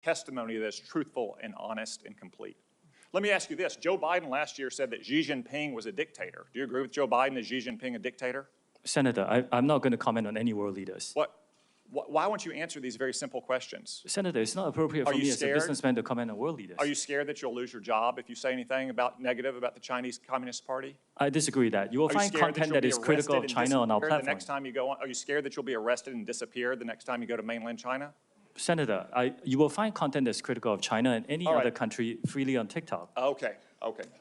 testimony that is truthful and honest and complete. Let me ask you this. Joe Biden last year said that Xi Jinping was a dictator. Do you agree with Joe Biden? Is Xi Jinping a dictator? Senator, I'm not going to comment on any world leaders. Why won't you answer these very simple questions? Senator, it's not appropriate for me as a businessman to comment on world leaders. Are you scared that you'll lose your job if you say anything negative about the Chinese Communist Party? I disagree that. You will find content that is critical of China on our platform. The next time you go on, are you scared that you'll be arrested and disappear the next time you go to mainland China? Senator, you will find content that's critical of China and any other country freely on TikTok. Okay.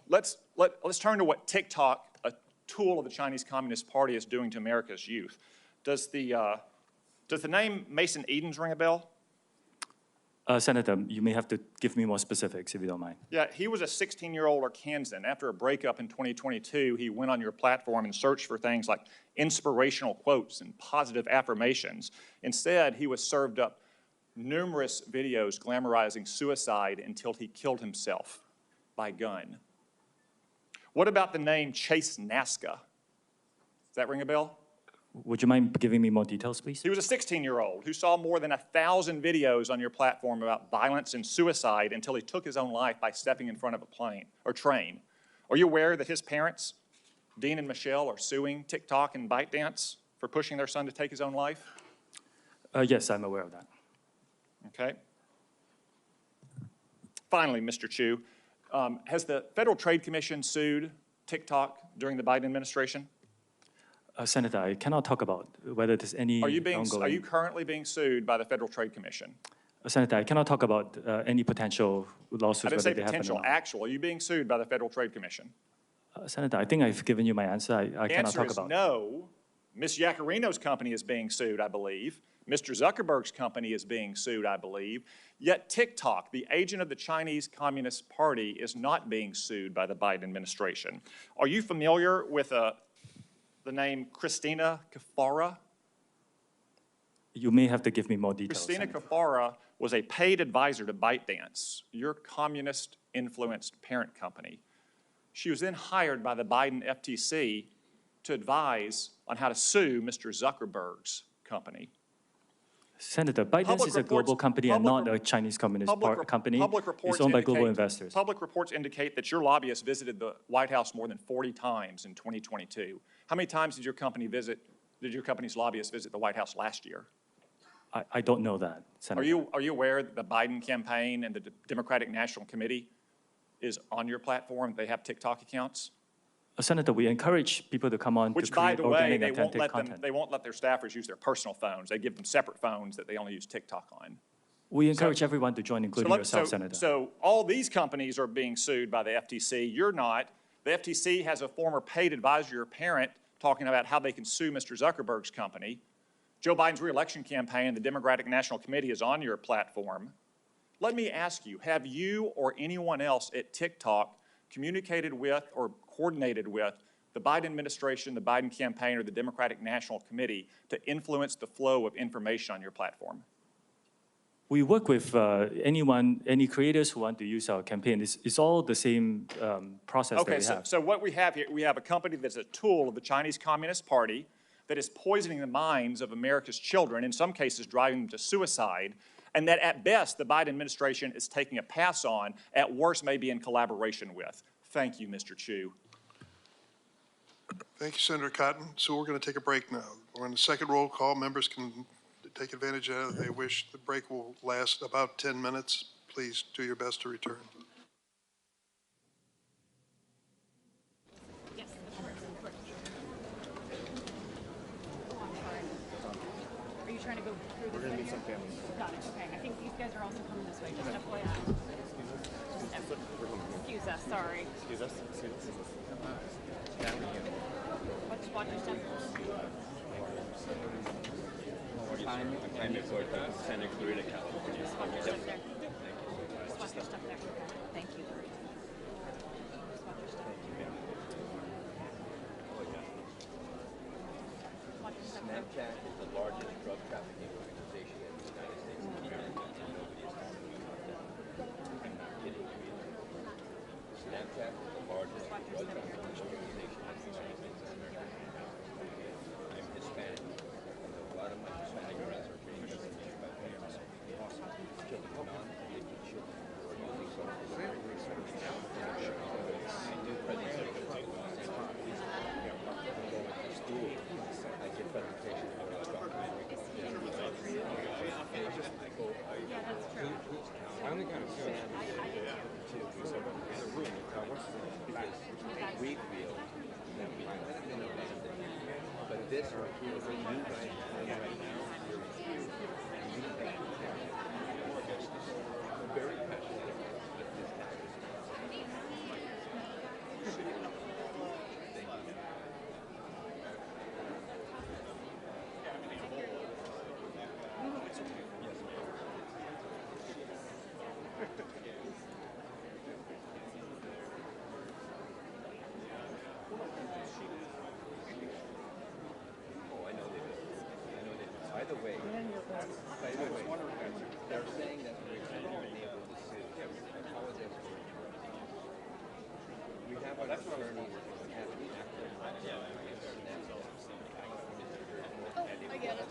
Let's turn to what TikTok, a tool of the Chinese Communist Party, is doing to America's youth. Does the name Mason Edens ring a bell? Senator, you may have to give me more specifics if you don't mind. Yeah, he was a 16-year-old Arkansan. After a breakup in 2022, he went on your platform and searched for things like inspirational quotes and positive affirmations. Instead, he was served up numerous videos glamorizing suicide until he killed himself by gun. What about the name Chase Nazca? Does that ring a bell? Would you mind giving me more details, please? He was a 16-year-old who saw more than 1,000 videos on your platform about violence and suicide until he took his own life by stepping in front of a plane or train. Are you aware that his parents, Dean and Michelle, are suing TikTok and ByteDance for pushing their son to take his own life? Yes, I'm aware of that. Okay. Finally, Mr. Chu, has the Federal Trade Commission sued TikTok during the Biden administration? Senator, I cannot talk about whether there's any Are you currently being sued by the Federal Trade Commission? Senator, I cannot talk about any potential lawsuits. I didn't say potential, actual. Are you being sued by the Federal Trade Commission? Senator, I think I've given you my answer. I cannot talk about it. No. Ms. Yacarino's company is being sued, I believe. Mr. Zuckerberg's company is being sued, I believe. Yet TikTok, the agent of the Chinese Communist Party, is not being sued by the Biden administration. Are you familiar with the name Christina Kafara? You may have to give me more details. Christina Kafara was a paid advisor to ByteDance, your communist-influenced parent company. She was then hired by the Biden FTC to advise on how to sue Mr. Zuckerberg's company. Senator, ByteDance is a global company and not a Chinese Communist company. It's owned by global investors. Public reports indicate that your lobbyist visited the White House more than 40 times in 2022. How many times did your company's lobbyist visit the White House last year? I don't know that, Senator. Are you aware that the Biden campaign and the Democratic National Committee is on your platform? They have TikTok accounts? Senator, we encourage people to come on to create organic, authentic content. They won't let their staffers use their personal phones. They give them separate phones that they only use TikTok on. We encourage everyone to join, including yourself, Senator. So all these companies are being sued by the FTC. You're not. The FTC has a former paid advisor, your parent, talking about how they can sue Mr. Zuckerberg's company. Joe Biden's re-election campaign, the Democratic National Committee, is on your platform. Let me ask you, have you or anyone else at TikTok communicated with or coordinated with the Biden administration, the Biden campaign, or the Democratic National Committee to influence the flow of information on your platform? We work with any creators who want to use our campaign. It's all the same process that we have. So what we have here, we have a company that's a tool of the Chinese Communist Party that is poisoning the minds of America's children, in some cases driving them to suicide, and that at best the Biden administration is taking a pass on, at worst maybe in collaboration with. Thank you, Mr. Chu. Thank you, Senator Cotton. So we're going to take a break now. We're on the second roll call. Members can take advantage of it if they wish. The break will last about 10 minutes. Please do your best to return. Are you trying to go through this? We're going to meet some families. Got it. Okay. I think these guys are also coming this way. Just FYI. Excuse us. Sorry. Excuse us. Watch your step. I'm employed by Santa Clarita, California. Just watch your step there. Just watch your step there. Thank you. Just watch your step. Watch your step there. Snapchat is the largest drug trafficking organization in the United States and Canada. Nobody is talking about that. I'm not kidding you. Snapchat is the largest drug trafficking organization in the United States and Canada. I'm Hispanic. A lot of my Hispanic friends are being misinformed by parents. Non-Hispanic got a Sam too. So there's a room because we feel that we might have been abandoned. But this right here, what you guys have right now, you're here, and you guys are just very passionate about this topic. Oh, I know they do. I know they do. By the way, they're saying that we're not able to sue. I apologize for interrupting. We have an attorney that has an active I get it.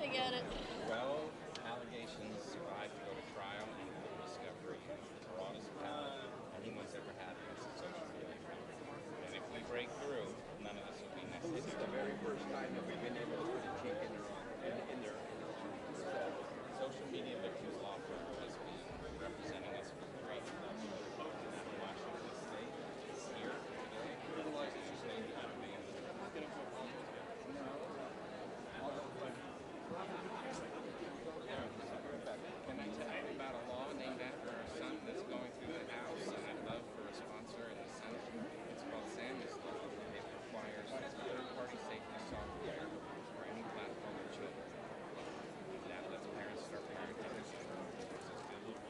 I get it. 12 allegations survived to go to trial and full discovery. The broadest power anyone's ever had against a social media company. And if we break through, none of this will be This is necessary. the very first time that we've been able to put a chink in their Social media victims law firm has been representing us for 3 years. In Washington State, here today, Washington State, Can I tell you about a law named after our son that's going through the House, and I'd love for a sponsor in the Senate? It's called Sammy's Law. It requires third-party safety software for any platform or children. That lets parents start parenting their children. There's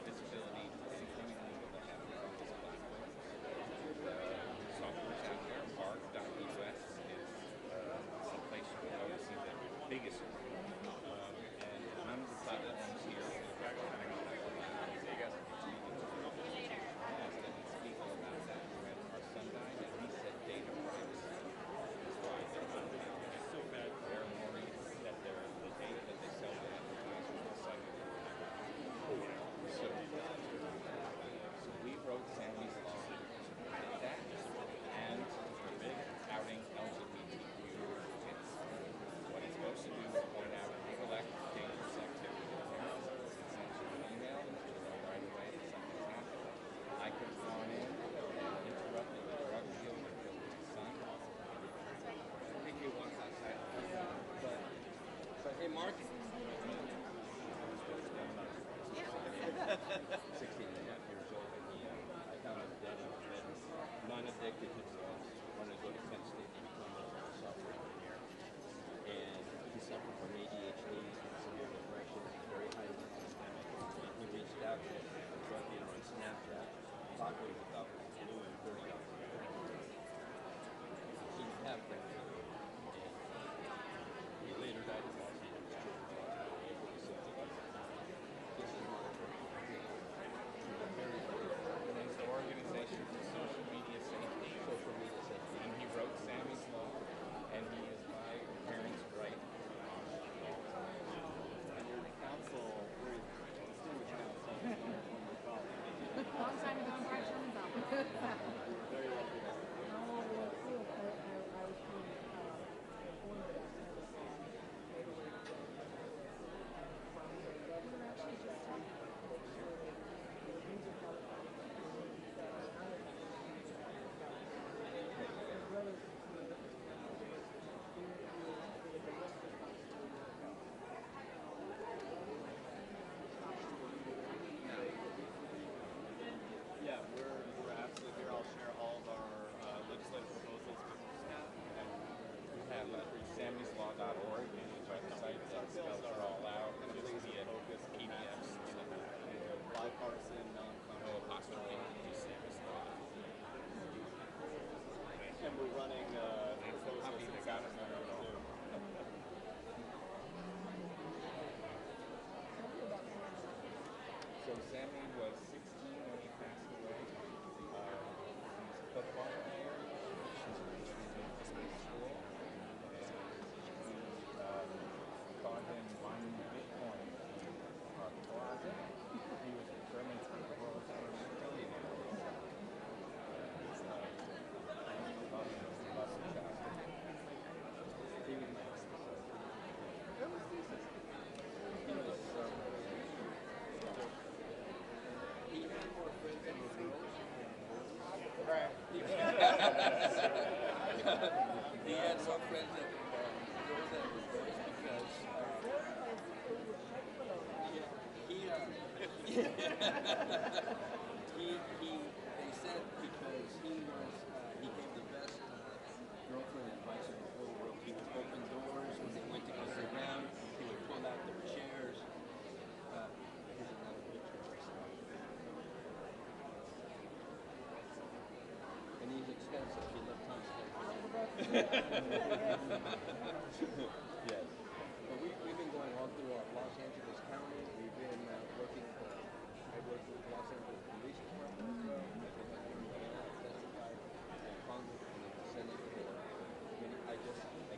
disability, anything illegal that happens on this platform. Software's out there. Bark.us is a place you can go to see the biggest one. And none of the platforms here speak about that. When our son died, and he said data privacy is why they're not allowed. So bad. They're worried that the data that they sell to advertisers is cycling. So we wrote Sammy's Law to protect that and outing LGBTQ kids. What it's supposed to do is point out illegal dangerous activity to parents. It sends you an email to know right away that something's happened. I could have gone in and interrupted the drug deal that killed my son. I think he wants outside. But hey, Mark. 16 and a half years old, and I found him dead in bed, non-addicted to drugs, wanted to go to Penn State and become a software engineer. And he suffered from ADHD and severe depression, very highly systemic. And he reached out to a drug dealer on Snapchat, talked to him about blue and $30. He had things. And he later died in Los Angeles. This is not a drug. There's the Organization for Social Media Safety. Social media safety. And he wrote Sammy's Law, and he is by parents' right. And your counsel, very distinguished counsel, former colleague. Long time ago in Bright Sherman's office. Very lucky. Yeah, we're absolutely here. I'll share all of our legislative proposals with staff. We have Sammy'sLaw.org, a website that spells it all out, and just via PDFs. Bipartisan, No apostrophe, just Sammy's Law. and we're running proposals in South Carolina too. So Sammy was 16 when he passed away. He's a football player. He's been to school. And we taught him mining Bitcoin in our closet. He was determined to be the world's first millionaire. He was They said because he gave the best girlfriend advice in the whole world. He would open doors when they went to go sit down. He would pull out their chairs. Here's another picture of myself. And he's expensive. He left tons of Yes. But we've been going all through Los Angeles County. We've been working I work with Los Angeles Police Department as well. I've been helping testify in Congress and in the Senate. I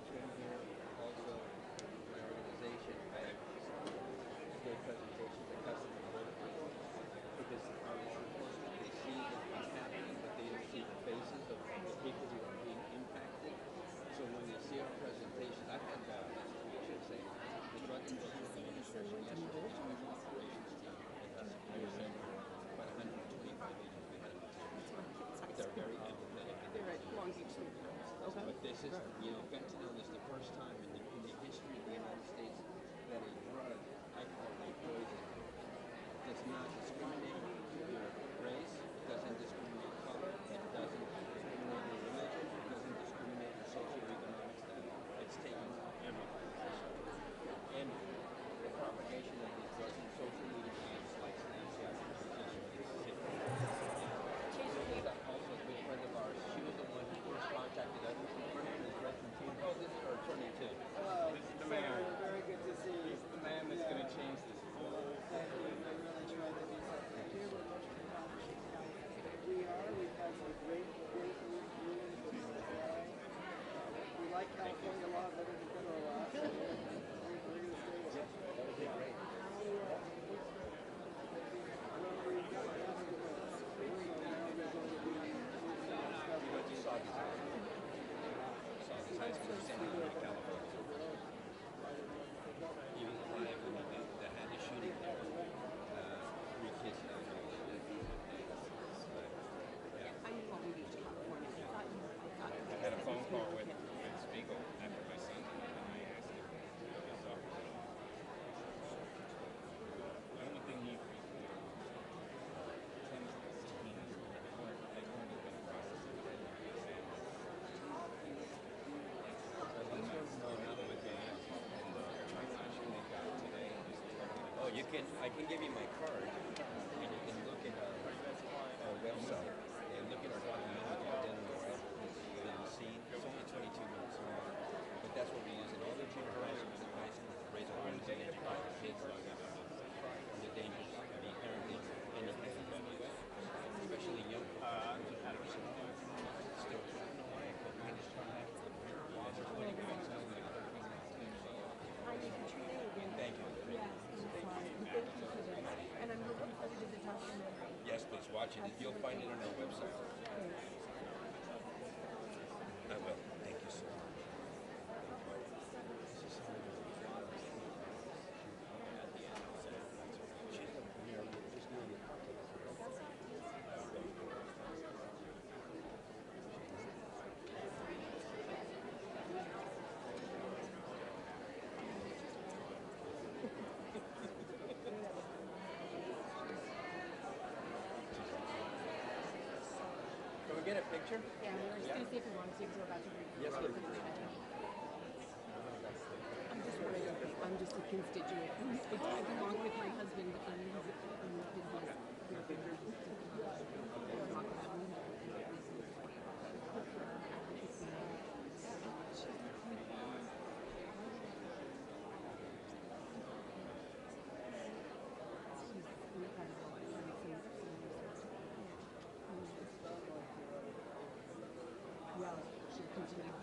came here also with my organization. I gave presentations at Customs and Border Patrol because our law enforcement, they see what's happening, but they don't see the faces of the people who are being impacted. So when they see our presentations, I've had I should say, the Drug Enforcement Administration yesterday, Special Operations Team, and I was saying about 125 agents we had in the team. They're very empathetic. They're at Long Beach. Okay. But this is, fentanyl is the first time in the history of the United States that a drug, I call it a poison, does not discriminate your race, doesn't discriminate color, it doesn't discriminate your religion, it doesn't discriminate your socioeconomic status. It's taking everybody. And the propagation of these drugs in social media apps like Snapchat is sick. She's also a good friend of ours. She was the one who first contacted us. Her name is Gretchen T. Oh, this is her attorney too. Hello. This is the man. Very good to see you. He's the man that's going to change this whole. Thank you. I really tried to be something here. We're much accomplished now. We are. We've had some great rulings with testify. We like California law better than federal law. So we're going to stay with it. That would be great. You saw this high school center in California. He was alive when they had the shooting there. 3 kids died. I had a phone call with Spiegel after my son died, and I asked him about his office. The only thing he tends to be they weren't even in the process of Oh, I can give you my card, and you can look at our website and look at our documentary Dead on the Scene. It's only 22 minutes long, but that's what we use in all the junior high schools and high schools to raise awareness and educate the kids on the dangers of the inherently independent, especially young people. Still trying to why, but we just try to have laws are 20 points now, like 13 and thank you. And I'm looking forward to the documentary. Yes, please watch it. You'll find it on our website. I will. Thank you so much. Can we get a picture? Yeah, we were just going to see if we wanted to because we're about to read. Yes, please. I'm just worried. I'm just a constituent. I belong with my husband in his business. Well, she'll continue.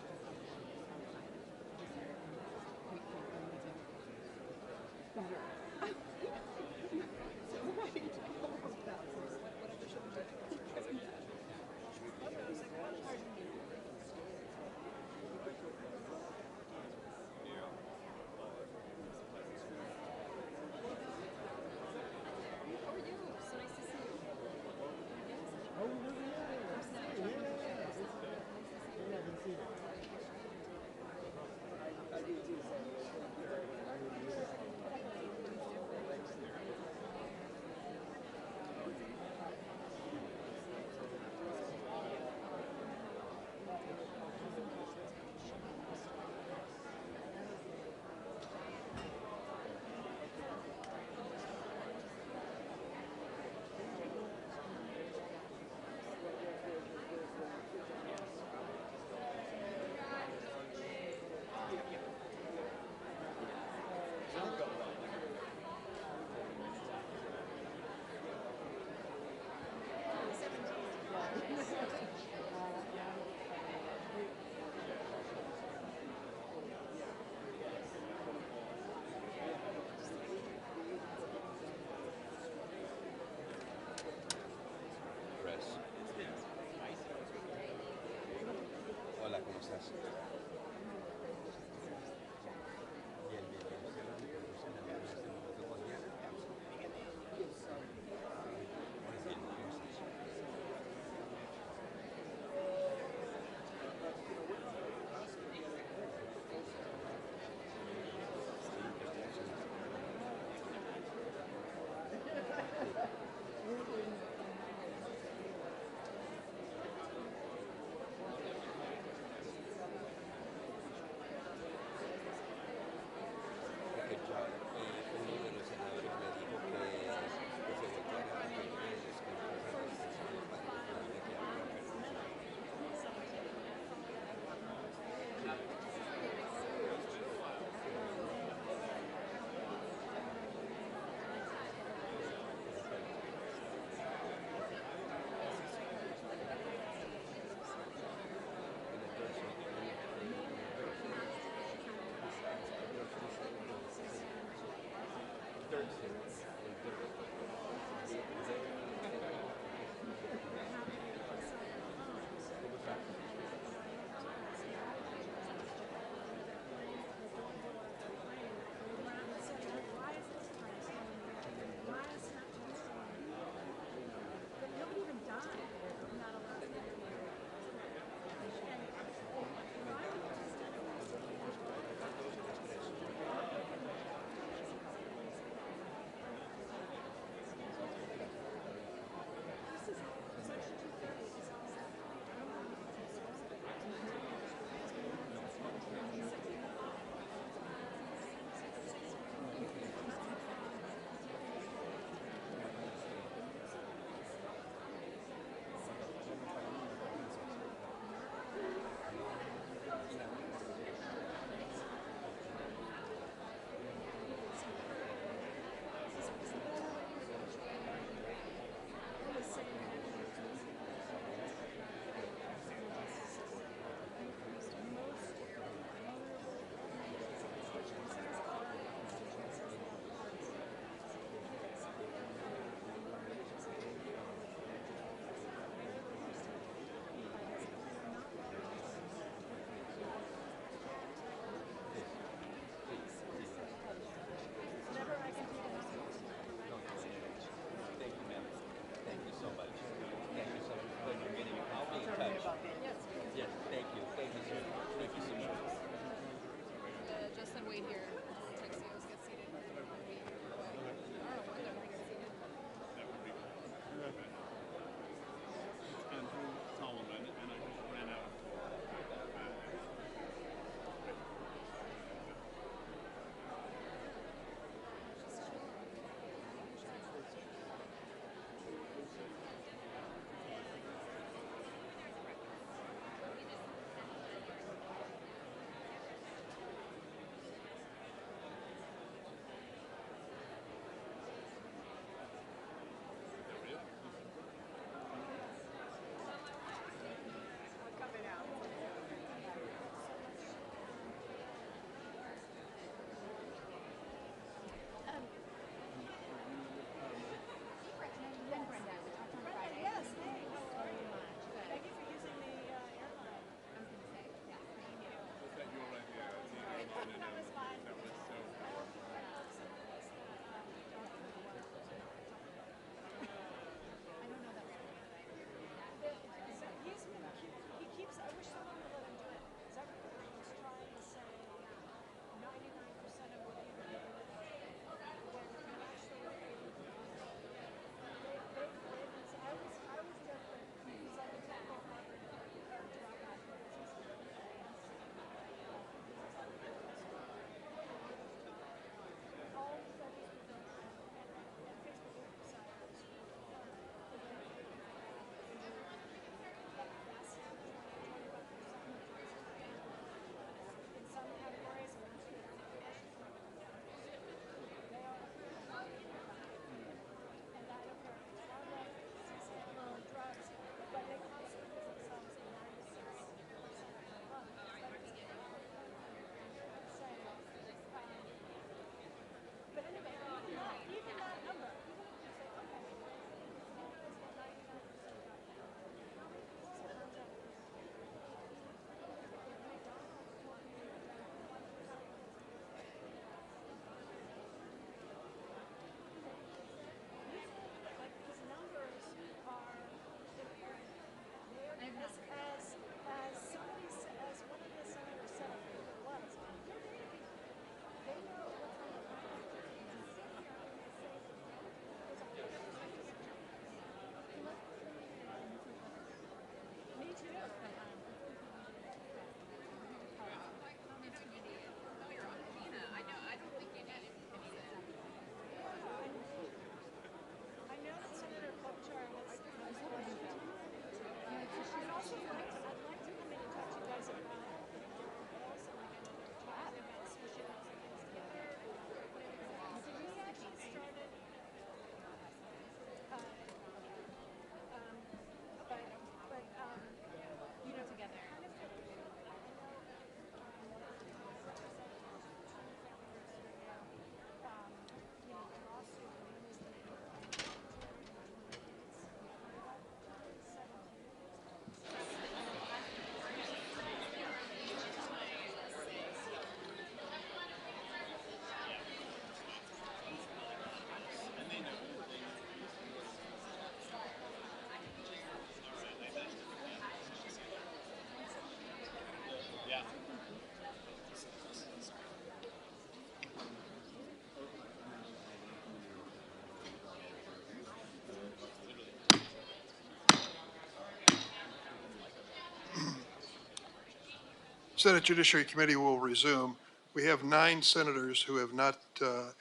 Senate Judiciary Committee will resume. We have 9 senators who have not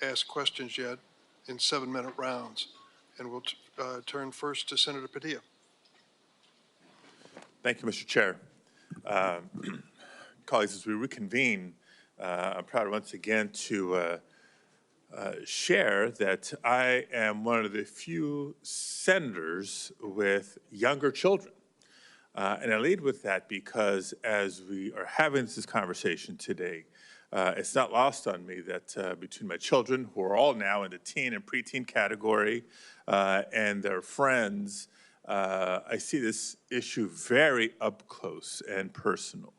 asked questions yet in 7-minute rounds. And we'll turn first to Senator Padilla. Thank you, Mr. Chair. Colleagues, as we reconvene, I'm proud once again to share that I am one of the few senators with younger children. And I lead with that because as we are having this conversation today, it's not lost on me that between my children, who are all now in the teen and preteen category, and their friends, I see this issue very up close and personal.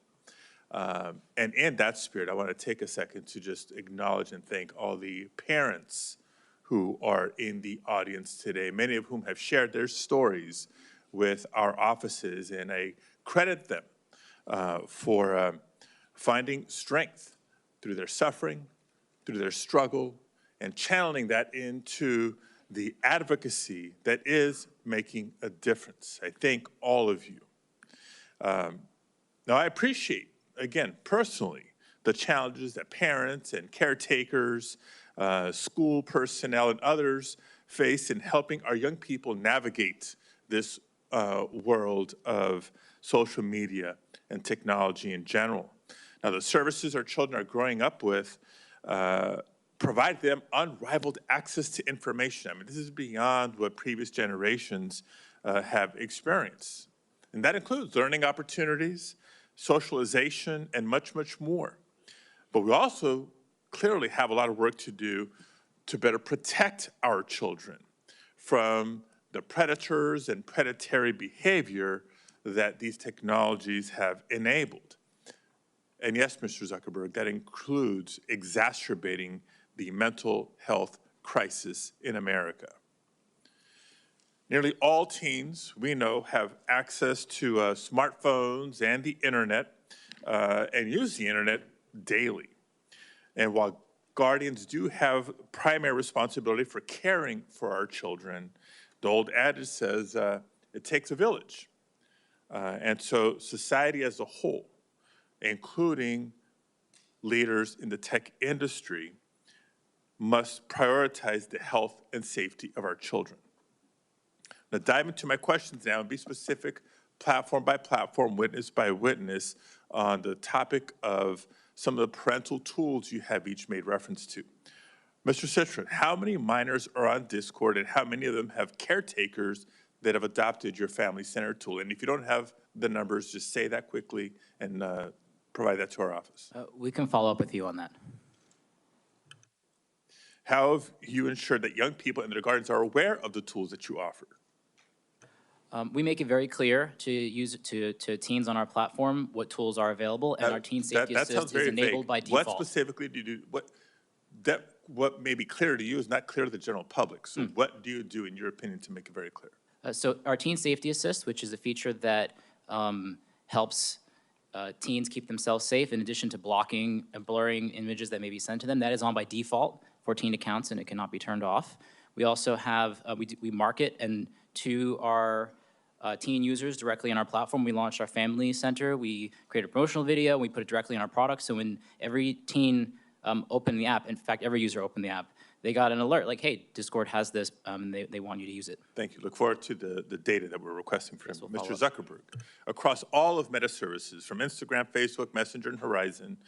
And in that spirit, I want to take a second to just acknowledge and thank all the parents who are in the audience today, many of whom have shared their stories with our offices, and I credit them for finding strength through their suffering, through their struggle, and channeling that into the advocacy that is making a difference. I thank all of you. Now, I appreciate, again, personally, the challenges that parents and caretakers, school personnel, and others face in helping our young people navigate this world of social media and technology in general. Now, the services our children are growing up with provide them unrivaled access to information. I mean, this is beyond what previous generations have experienced. And that includes learning opportunities, socialization, and much, much more. But we also clearly have a lot of work to do to better protect our children from the predators and predatory behavior that these technologies have enabled. And yes, Mr. Zuckerberg, that includes exacerbating the mental health crisis in America. Nearly all teens, we know, have access to smartphones and the internet and use the internet daily. And while guardians do have primary responsibility for caring for our children, the old adage says it takes a village. And so society as a whole, including leaders in the tech industry, must prioritize the health and safety of our children. Now, dive into my questions now and be specific, platform by platform, witness by witness, on the topic of some of the parental tools you have each made reference to. Mr. Citron, how many minors are on Discord, and how many of them have caretakers that have adopted your family center tool? And if you don't have the numbers, just say that quickly and provide that to our office. We can follow up with you on that. How have you ensured that young people and their guardians are aware of the tools that you offer? We make it very clear to teens on our platform what tools are available, and our Teen Safety Assist is enabled by default. What specifically do you do? What may be clear to you is not clear to the general public. So what do you do, in your opinion, to make it very clear? So our Teen Safety Assist, which is a feature that helps teens keep themselves safe, in addition to blocking and blurring images that may be sent to them, that is on by default for teen accounts, and it cannot be turned off. We also have, we market and to our teen users directly on our platform. We launched our Family Center. We created a promotional video. We put it directly on our product. So when every teen opened the app, in fact, every user opened the app, they got an alert like, hey, Discord has this, and they want you to use it. Thank you. Look forward to the data that we're requesting from Mr. Zuckerberg. Across all of Meta services, from Instagram, Facebook, Messenger, and Horizon,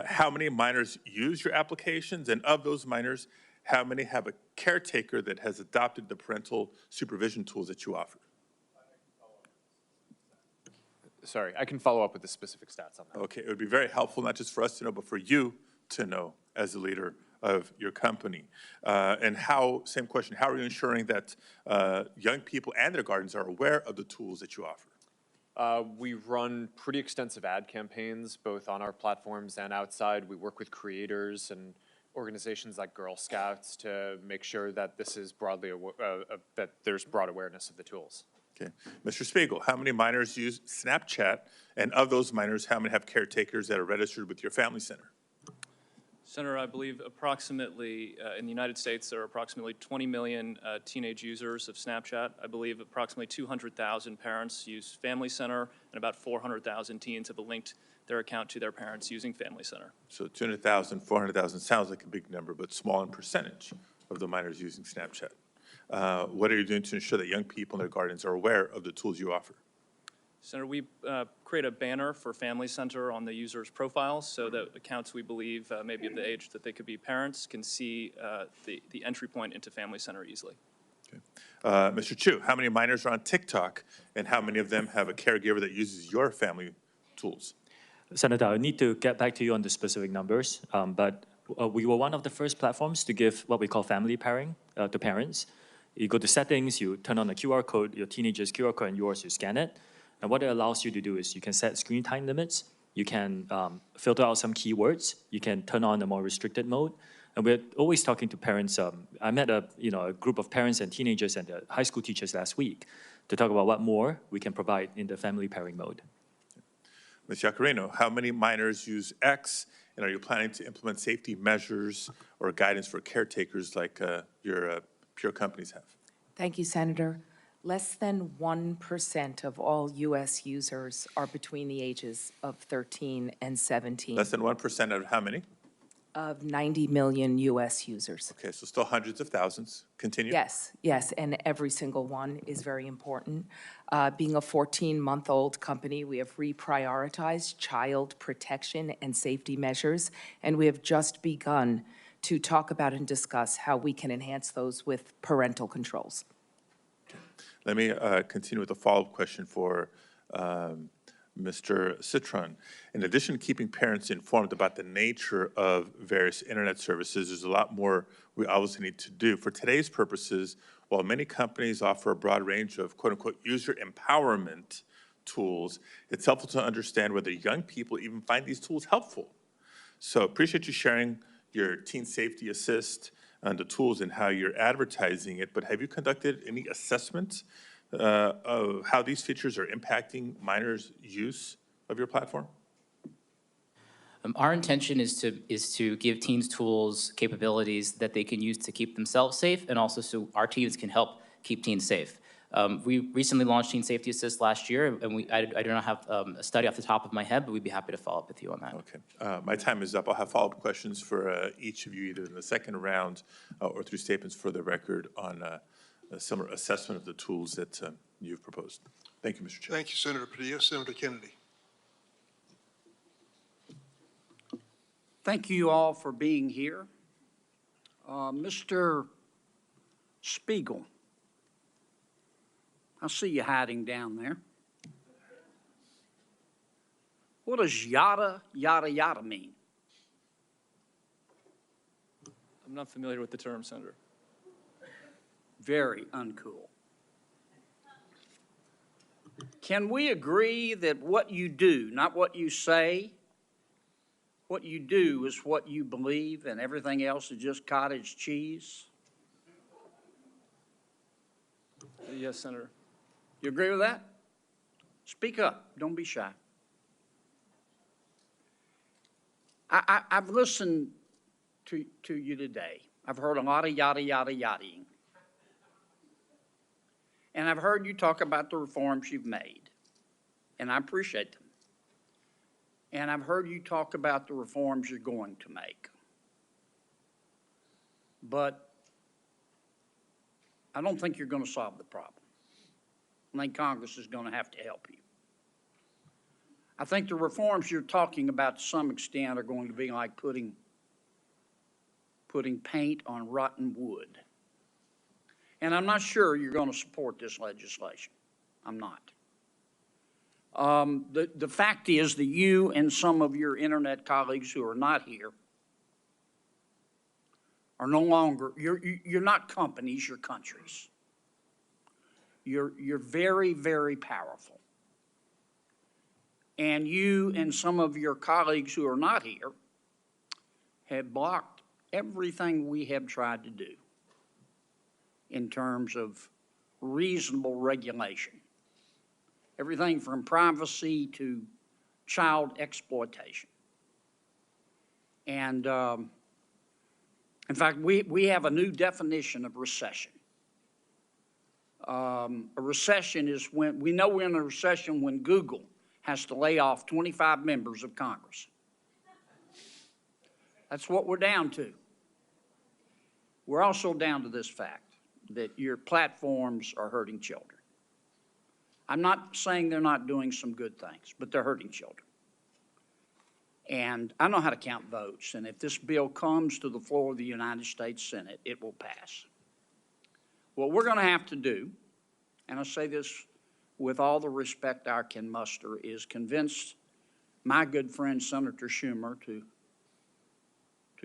how many minors use your applications? And of those minors, how many have a caretaker that has adopted the parental supervision tools that you offer? Sorry, I can follow up with the specific stats on that. Okay, it would be very helpful, not just for us to know, but for you to know as the leader of your company. And same question, how are you ensuring that young people and their guardians are aware of the tools that you offer? We run pretty extensive ad campaigns, both on our platforms and outside. We work with creators and organizations like Girl Scouts to make sure that this is broadly, that there's broad awareness of the tools. Okay. Mr. Spiegel, how many minors use Snapchat? And of those minors, how many have caretakers that are registered with your family center? Senator, I believe approximately, in the United States, there are approximately 20 million teenage users of Snapchat. I believe approximately 200,000 parents use Family Center, and about 400,000 teens have a linked their account to their parents using Family Center. So 200,000, 400,000 sounds like a big number, but small in percentage of the minors using Snapchat. What are you doing to ensure that young people and their guardians are aware of the tools you offer? Senator, we create a banner for Family Center on the user's profiles so that accounts we believe may be of the age that they could be parents can see the entry point into Family Center easily. Okay. Mr. Chu, how many minors are on TikTok, and how many of them have a caregiver that uses your family tools? Senator, I need to get back to you on the specific numbers, but we were one of the first platforms to give what we call family pairing to parents. You go to settings, you turn on the QR code, your teenager's QR code and yours, you scan it. And what it allows you to do is you can set screen time limits, you can filter out some keywords, you can turn on a more restricted mode. And we're always talking to parents. I met a group of parents and teenagers and high school teachers last week to talk about what more we can provide in the family pairing mode. Ms. Yacarino, how many minors use X, and are you planning to implement safety measures or guidance for caretakers like your peer companies have? Thank you, Senator. Less than 1% of all U.S. users are between the ages of 13 and 17. Less than 1% out of how many? Of 90 million U.S. users. Okay, so still hundreds of thousands. Continue. Yes, yes, and every single one is very important. Being a 14-month-old company, we have reprioritized child protection and safety measures, and we have just begun to talk about and discuss how we can enhance those with parental controls. Let me continue with a follow-up question for Mr. Citron. In addition to keeping parents informed about the nature of various internet services, there's a lot more we obviously need to do. For today's purposes, while many companies offer a broad range of quote-unquote user empowerment tools, it's helpful to understand whether young people even find these tools helpful. So appreciate you sharing your Teen Safety Assist and the tools and how you're advertising it, but have you conducted any assessments of how these features are impacting minors' use of your platform? Our intention is to give teens tools, capabilities that they can use to keep themselves safe, and also so our teams can help keep teens safe. We recently launched Teen Safety Assist last year, and I do not have a study off the top of my head, but we'd be happy to follow up with you on that. Okay. My time is up. I'll have follow-up questions for each of you, either in the second round or through statements for the record on a similar assessment of the tools that you've proposed. Thank you, Mr. Chair. Thank you, Senator Padilla. Senator Kennedy. Thank you all for being here. Mr. Spiegel, I see you hiding down there. What does yada, yada, yada mean? I'm not familiar with the term, Senator. Very uncool. Can we agree that what you do, not what you say, what you do is what you believe and everything else is just cottage cheese? Yes, Senator. You agree with that? Speak up. Don't be shy. I've listened to you today. I've heard a lot of yada, yada, yadaing. And I've heard you talk about the reforms you've made, and I appreciate them. And I've heard you talk about the reforms you're going to make. But I don't think you're going to solve the problem. I think Congress is going to have to help you. I think the reforms you're talking about to some extent are going to be like putting paint on rotten wood. And I'm not sure you're going to support this legislation. I'm not. The fact is that you and some of your internet colleagues who are not here are no longer, you're not companies, you're countries. You're very, very powerful. And you and some of your colleagues who are not here have blocked everything we have tried to do in terms of reasonable regulation. Everything from privacy to child exploitation. And in fact, we have a new definition of recession. A recession is when, we know we're in a recession when Google has to lay off 25 members of Congress. That's what we're down to. We're also down to this fact, that your platforms are hurting children. I'm not saying they're not doing some good things, but they're hurting children. And I know how to count votes, and if this bill comes to the floor of the United States Senate, it will pass. What we're going to have to do, and I say this with all the respect I can muster, is convince my good friend Senator Schumer to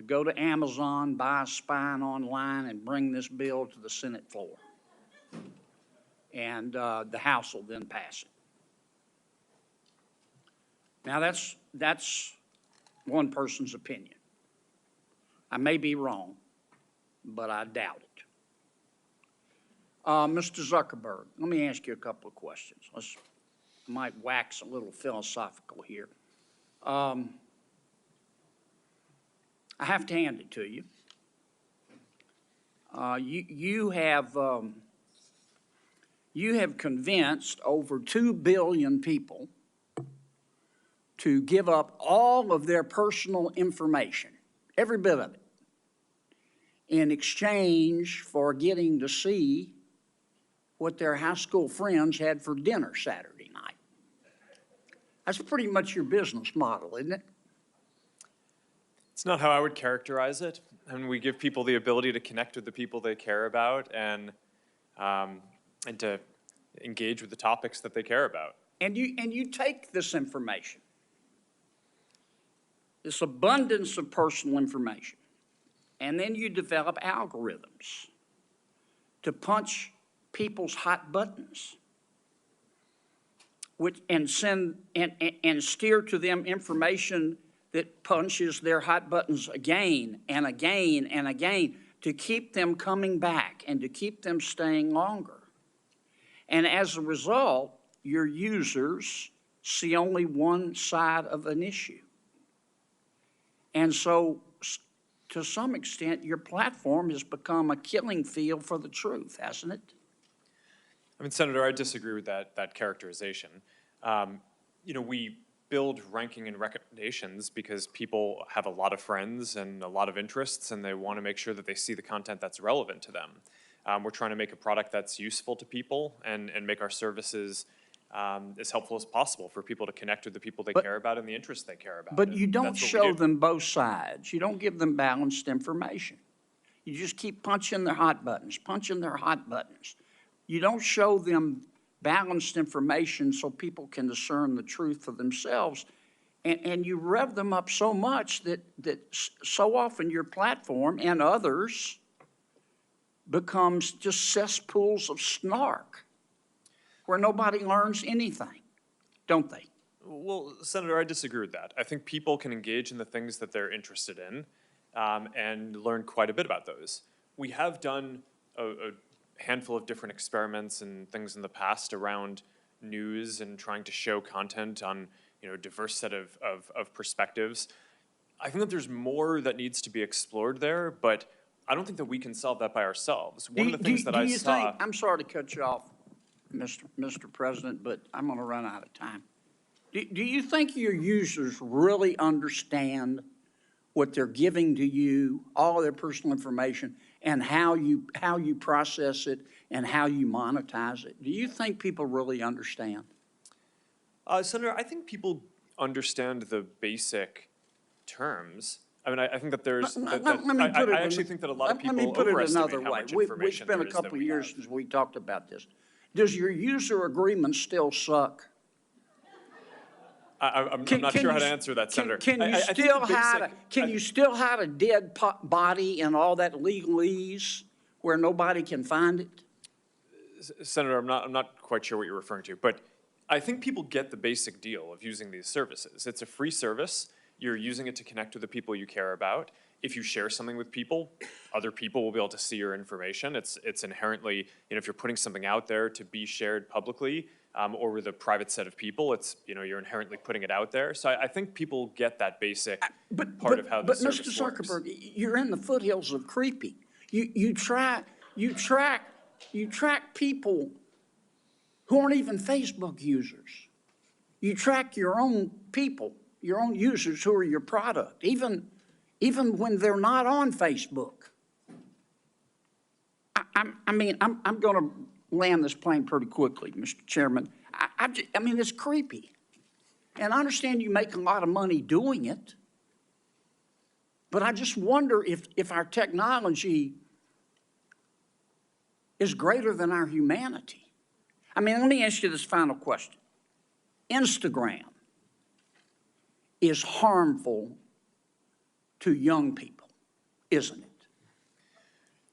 go to Amazon, buy a spine online, and bring this bill to the Senate floor. And the House will then pass it. Now, that's one person's opinion. I may be wrong, but I doubt it. Mr. Zuckerberg, let me ask you a couple of questions. I might wax a little philosophical here. I have to hand it to you. You have convinced over 2 billion people to give up all of their personal information, every bit of it, in exchange for getting to see what their high school friends had for dinner Saturday night. That's pretty much your business model, isn't it? It's not how I would characterize it. And we give people the ability to connect with the people they care about and to engage with the topics that they care about. And you take this information, this abundance of personal information, and then you develop algorithms to punch people's hot buttons, and steer to them information that punches their hot buttons again and again and again to keep them coming back and to keep them staying longer. And as a result, your users see only one side of an issue. And so, to some extent, your platform has become a killing field for the truth, hasn't it? I mean, Senator, I disagree with that characterization. We build ranking and recommendations because people have a lot of friends and a lot of interests, and they want to make sure that they see the content that's relevant to them. We're trying to make a product that's useful to people and make our services as helpful as possible for people to connect with the people they care about and the interests they care about. But you don't That's what we show do. them both sides. You don't give them balanced information. You just keep punching their hot buttons, punching their hot buttons. You don't show them balanced information so people can discern the truth for themselves. And you rev them up so much that so often your platform and others becomes just cesspools of snark where nobody learns anything, don't they? Well, Senator, I disagree with that. I think people can engage in the things that they're interested in and learn quite a bit about those. We have done a handful of different experiments and things in the past around news and trying to show content on a diverse set of perspectives. I think that there's more that needs to be explored there, but I don't think that we can solve that by ourselves. One of the things that I saw... I'm sorry to cut you off, Mr. President, but I'm going to run out of time. Do you think your users really understand what they're giving to you, all of their personal information, and how you process it and how you monetize it? Do you think people really understand? Senator, I think people understand the basic terms. I mean, I think that there's. I actually think that a lot of people overestimate how much information It's been a couple of years since we talked about this. Does your user agreement still suck? I'm not sure how to answer that, Senator. Can you still hide a dead body and all that legalese where nobody can find it? Senator, I'm not quite sure what you're referring to, but I think people get the basic deal of using these services. It's a free service. You're using it to connect with the people you care about. If you share something with people, other people will be able to see your information. It's inherently, if you're putting something out there to be shared publicly or with a private set of people, it's, you're inherently putting it out there. So I think people get that basic part of how the service works. But Mr. Zuckerberg, you're in the foothills of creepy. You track people who aren't even Facebook users. You track your own people, your own users who are your product, even when they're not on Facebook. I'm going to land this plane pretty quickly, Mr. Chairman. I mean, it's creepy. And I understand you make a lot of money doing it, but I just wonder if our technology is greater than our humanity. I mean, let me ask you this final question. Instagram is harmful to young people, isn't it?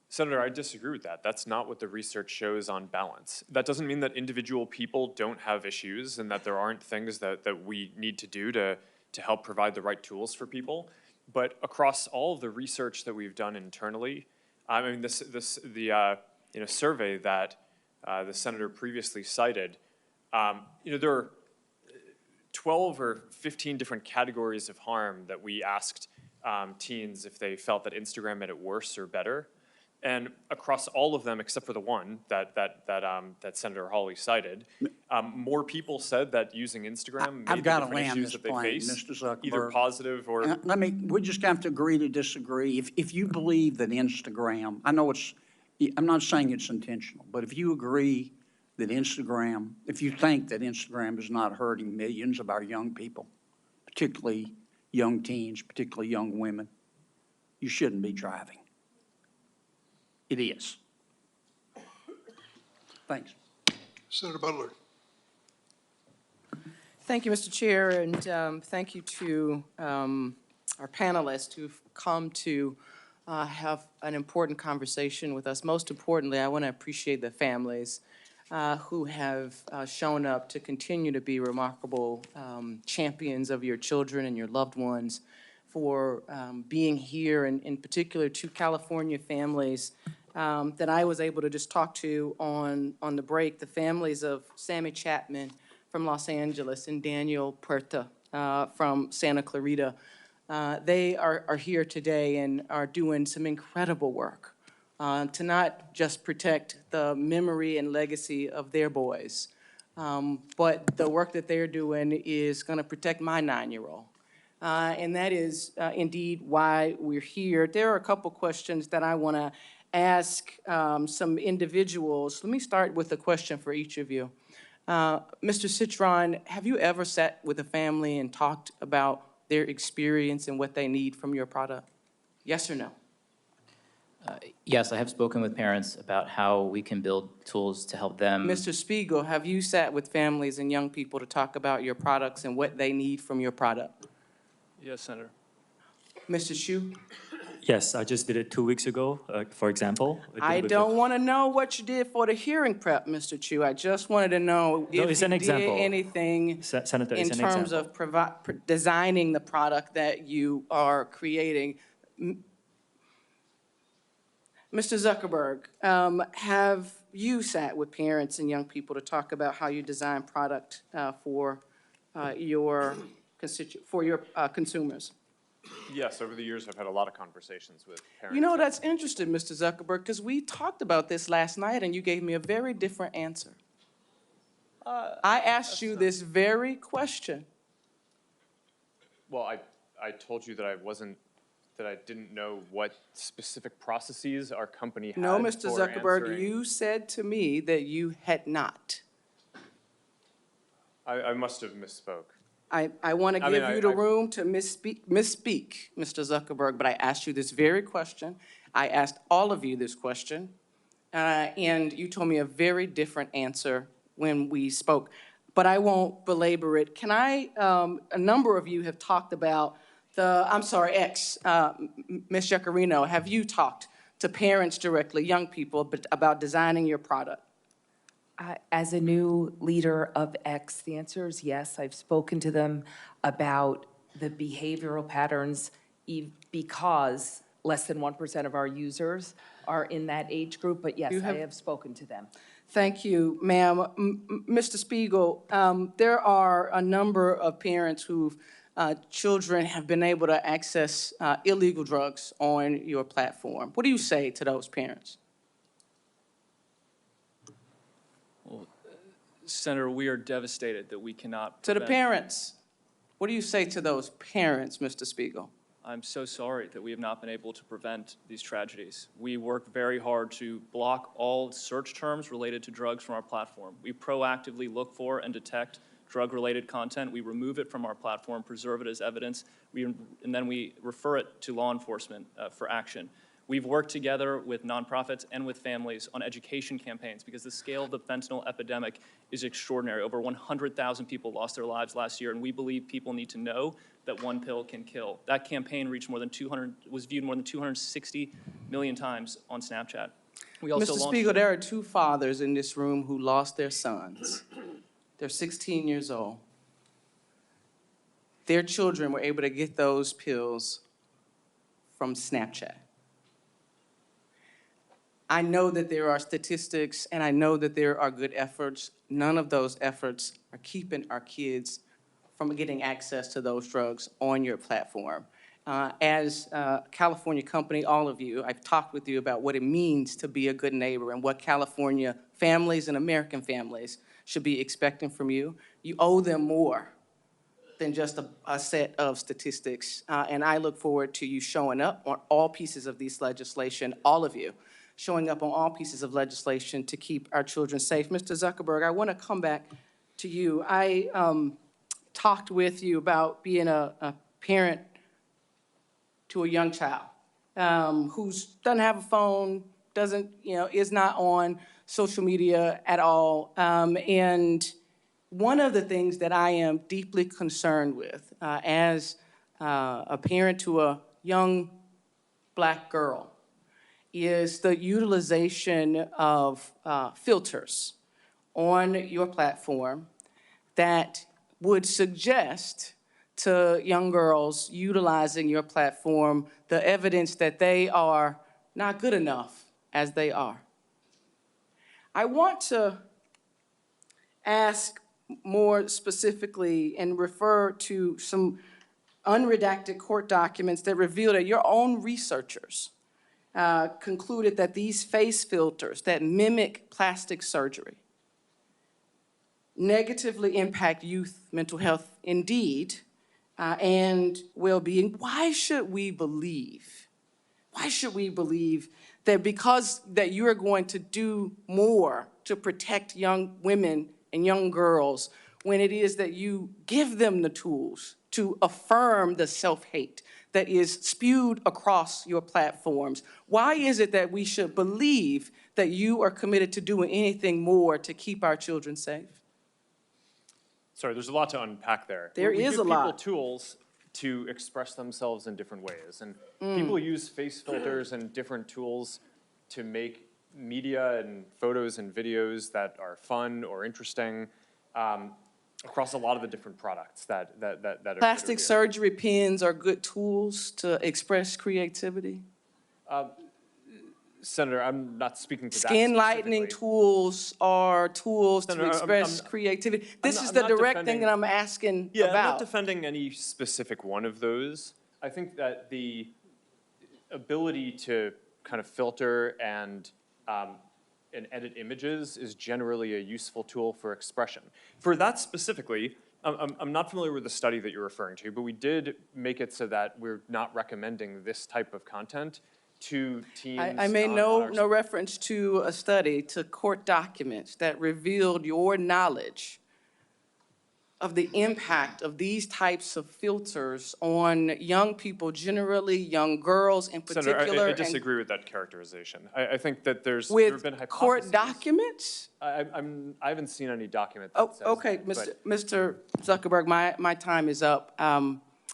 Senator, I disagree with that. That's not what the research shows on balance. That doesn't mean that individual people don't have issues and that there aren't things that we need to do to help provide the right tools for people. But across all of the research that we've done internally, I mean, the survey that the senator previously cited, there are 12 or 15 different categories of harm that we asked teens if they felt that Instagram made it worse or better. And across all of them, except for the one that Senator Hawley cited, more people said that using Instagram made the different issues that they face, Mr. Zuckerberg. either positive or. We just have to agree to disagree. If you believe that Instagram, I'm not saying it's intentional, but if you agree that if you think that Instagram is not hurting millions of our young people, particularly young teens, particularly young women, you shouldn't be driving. It is. Thanks. Senator Butler. Thank you, Mr. Chair, and thank you to our panelists who've come to have an important conversation with us. Most importantly, I want to appreciate the families who have shown up to continue to be remarkable champions of your children and your loved ones, for being here, and in particular to California families that I was able to just talk to on the break, the families of Sammy Chapman from Los Angeles and Daniel Puerta from Santa Clarita. They are here today and are doing some incredible work to not just protect the memory and legacy of their boys, but the work that they're doing is going to protect my 9-year-old. And that is indeed why we're here. There are a couple questions that I want to ask some individuals. Let me start with a question for each of you. Mr. Citron, have you ever sat with a family and talked about their experience and what they need from your product? Yes or no? Yes, I have spoken with parents about how we can build tools to help them. Mr. Spiegel, have you sat with families and young people to talk about your products and what they need from your product? Yes, Senator. Mr. Hsu? Yes, I just did it 2 weeks ago, for example. I don't want to know what you did for the hearing prep, Mr. Chu. I just wanted to know if it's an you example. did anything Senator, in it's an terms example. of designing the product that you are creating. Mr. Zuckerberg, have you sat with parents and young people to talk about how you design product for your consumers? Yes, over the years, I've had a lot of conversations with parents. You know, that's interesting, Mr. Zuckerberg, because we talked about this last night and you gave me a very different answer. I asked you this very question. Well, I told you that I didn't know what specific processes our company had. No, Mr. for Zuckerberg, answering. you said to me that you had not. I must have misspoke. I want to give you the room to misspeak, Mr. Zuckerberg, but I asked you this very question. I asked all of you this question, and you told me a very different answer when we spoke. But I won't belabor it. Can I, a number of you have talked about Ms. Giacarino, have you talked to parents directly, young people, about designing your product? As a new leader of X, the answer is yes. I've spoken to them about the behavioral patterns because less than 1% of our users are in that age group, but yes, I have spoken to them. Thank you, ma'am. Mr. Spiegel, there are a number of parents whose children have been able to access illegal drugs on your platform. What do you say to those parents? Senator, we are devastated that we cannot To the prevent- parents, what do you say to those parents, Mr. Spiegel? I'm so sorry that we have not been able to prevent these tragedies. We work very hard to block all search terms related to drugs from our platform. We proactively look for and detect drug-related content. We remove it from our platform, preserve it as evidence, and then we refer it to law enforcement for action. We've worked together with nonprofits and with families on education campaigns because the scale of the fentanyl epidemic is extraordinary. Over 100,000 people lost their lives last year, and we believe people need to know that one pill can kill. That campaign reached was viewed more than 260 million times on Snapchat. We also Mr. launched Spiegel, there are two fathers in this room who lost their sons. They're 16 years old. Their children were able to get those pills from Snapchat. I know that there are statistics, and I know that there are good efforts. None of those efforts are keeping our kids from getting access to those drugs on your platform. As a California company, all of you, I've talked with you about what it means to be a good neighbor and what California families and American families should be expecting from you. You owe them more than just a set of statistics. And I look forward to you showing up on all pieces of this legislation, all of you, showing up on all pieces of legislation to keep our children safe. Mr. Zuckerberg, I want to come back to you. I talked with you about being a parent to a young child who doesn't have a phone, is not on social media at all. And one of the things that I am deeply concerned with as a parent to a young Black girl is the utilization of filters on your platform that would suggest to young girls utilizing your platform the evidence that they are not good enough as they are. I want to ask more specifically and refer to some unredacted court documents that reveal that your own researchers concluded that these face filters that mimic plastic surgery negatively impact youth mental health indeed and well-being. Why should we believe that because that you're going to do more to protect young women and young girls when it is that you give them the tools to affirm the self-hate that is spewed across your platforms? Why is it that we should believe that you are committed to doing anything more to keep our children safe? Sorry, there's a lot to unpack there. There We is give a lot. people tools to express themselves in different ways. And people use face filters and different tools to make media and photos and videos that are fun or interesting across a lot of the different products that are Plastic here. surgery pens are good tools to express creativity. Senator, I'm not speaking to that Skin lightening specifically. tools are tools to Senator, express I'm creativity. This is I'm the not direct thing defending- that I'm asking Yeah, I'm not about. defending any specific one of those. I think that the ability to kind of filter and edit images is generally a useful tool for expression. For that specifically, I'm not familiar with the study that you're referring to, but we did make it so that we're not recommending this type of content to teens. I made no reference to a study, to court documents that revealed your knowledge of the impact of these types of filters on young people generally, young girls in particular. Senator, I and disagree with that characterization. I think that there have with been hypotheses. court documents? I haven't seen any document that says Okay, that, Mr. Zuckerberg, my time is up.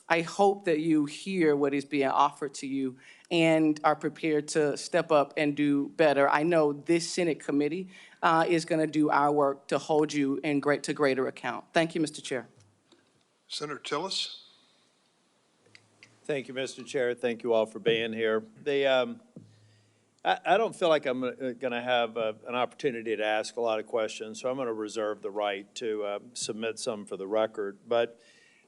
I hope that you hear what is being offered to you and are prepared to step up and do better. I know this Senate committee is going to do our work to hold you to greater account. Thank you, Mr. Chair. Senator Tillis? Thank you, Mr. Chair. Thank you all for being here. I don't feel like I'm going to have an opportunity to ask a lot of questions, so I'm going to reserve the right to submit some for the record. But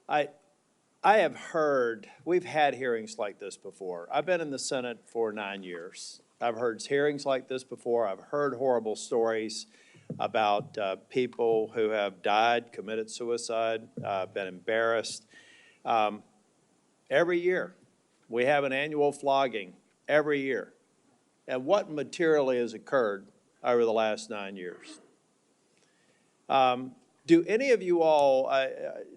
I have heard, we've had hearings like this before. I've been in the Senate for 9 years. I've heard hearings like this before. I've heard horrible stories. about people who have died, committed suicide, been embarrassed. Every year, we have an annual flogging every year. And what materially has occurred over the last 9 years? Do any of you all,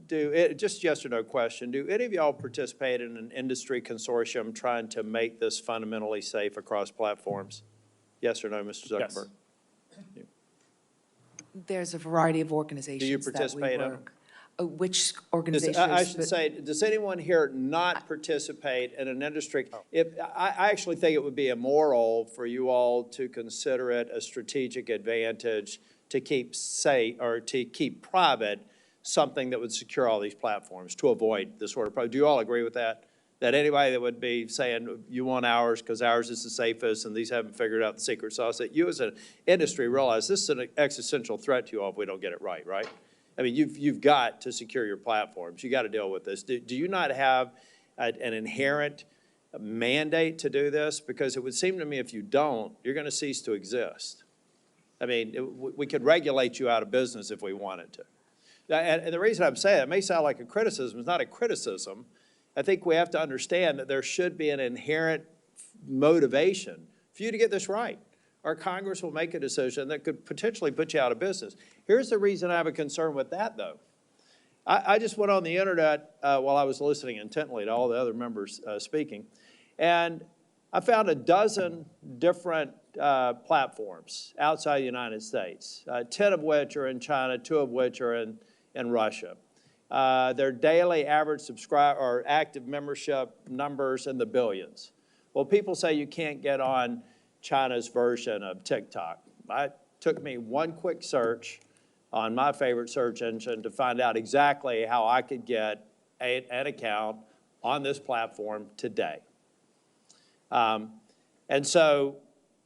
just yes or no question, do any of y'all participate in an industry consortium trying to make this fundamentally safe across platforms? Yes or no, Mr. Zuckerberg? Yes. There's a variety of organizations that we participate in them? work. Which organizations? I should say, does anyone here not participate in an industry? I actually think it would be immoral for you all to consider it a strategic advantage to keep safe or to keep private something that would secure all these platforms to avoid this sort of problem. Do you all agree with that? That anybody that would be saying you want ours because ours is the safest and these haven't figured out the secret sauce, that you as an industry realize this is an existential threat to you all if we don't get it right, right? I mean, you've got to secure your platforms. You got to deal with this. Do you not have an inherent mandate to do this? Because it would seem to me if you don't, you're going to cease to exist. I mean, we could regulate you out of business if we wanted to. And the reason I'm saying it may sound like a criticism. It's not a criticism. I think we have to understand that there should be an inherent motivation for you to get this right. Our Congress will make a decision that could potentially put you out of business. Here's the reason I have a concern with that, though. I just went on the internet while I was listening intently to all the other members speaking, and I found a dozen different platforms outside the United States, 10 of which are in China, 2 of which are in Russia. Their daily average subscriber or active membership numbers in the billions. Well, people say you can't get on China's version of TikTok. It took me one quick search on my favorite search engine to find out exactly how I could get an account on this platform today. And so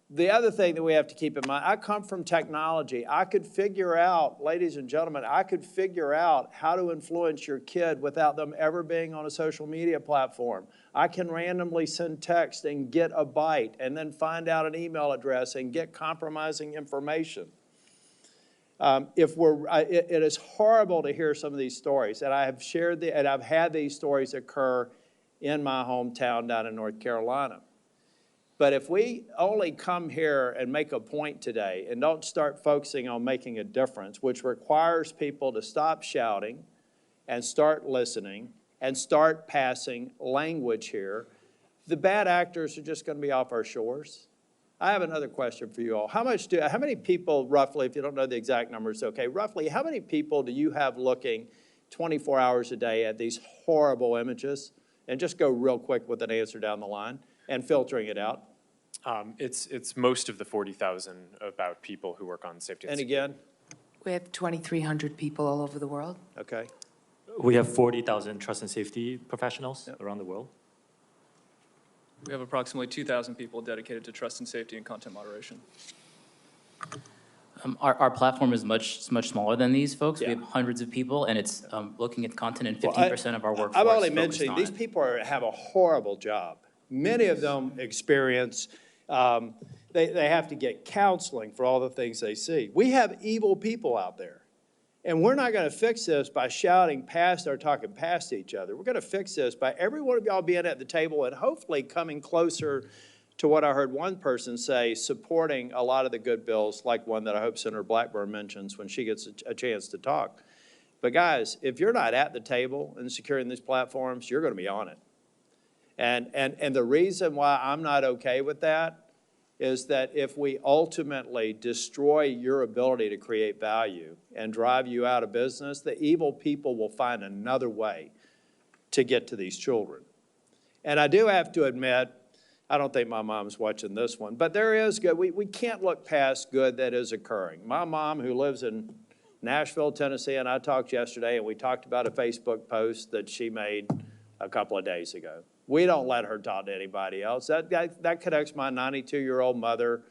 the other thing that we have to keep in mind, I come from technology. I could figure out, ladies and gentlemen, I could figure out how to influence your kid without them ever being on a social media platform. I can randomly send text and get a bite and then find out an email address and get compromising information. It is horrible to hear some of these stories, and I have shared and I've had these stories occur in my hometown down in North Carolina. But if we only come here and make a point today and don't start focusing on making a difference, which requires people to stop shouting and start listening and start passing language here, the bad actors are just going to be off our shores. I have another question for you all. How many people, roughly, if you don't know the exact numbers, okay, roughly, how many people do you have looking 24 hours a day at these horrible images? And just go real quick with an answer down the line and filtering it out. It's most of the 40,000 about people who work on safety and security. And again? We have 2,300 people all over the world. Okay. We have 40,000 trust and safety professionals around the world. We have approximately 2,000 people dedicated to trust and safety and content moderation. Our platform is much smaller than these folks. Yeah. We have hundreds of people, and it's looking at content, and 15% of our workforce I'm only focused mentioning on these it. people have a horrible job. Many of them experience, they have to get counseling for all the things they see. We have evil people out there. And we're not going to fix this by shouting past or talking past each other. We're going to fix this by every one of y'all being at the table and hopefully coming closer to what I heard one person say, supporting a lot of the good bills, like one that I hope Senator Blackburn mentions when she gets a chance to talk. But guys, if you're not at the table and securing these platforms, you're going to be on it. And the reason why I'm not okay with that is that if we ultimately destroy your ability to create value and drive you out of business, the evil people will find another way to get to these children. And I do have to admit, I don't think my mom's watching this one, but there is good. We can't look past good that is occurring. My mom, who lives in Nashville, Tennessee, and I talked yesterday, and we talked about a Facebook post that she made a couple of days ago. We don't let her talk to anybody else. That connects my 92-year-old mother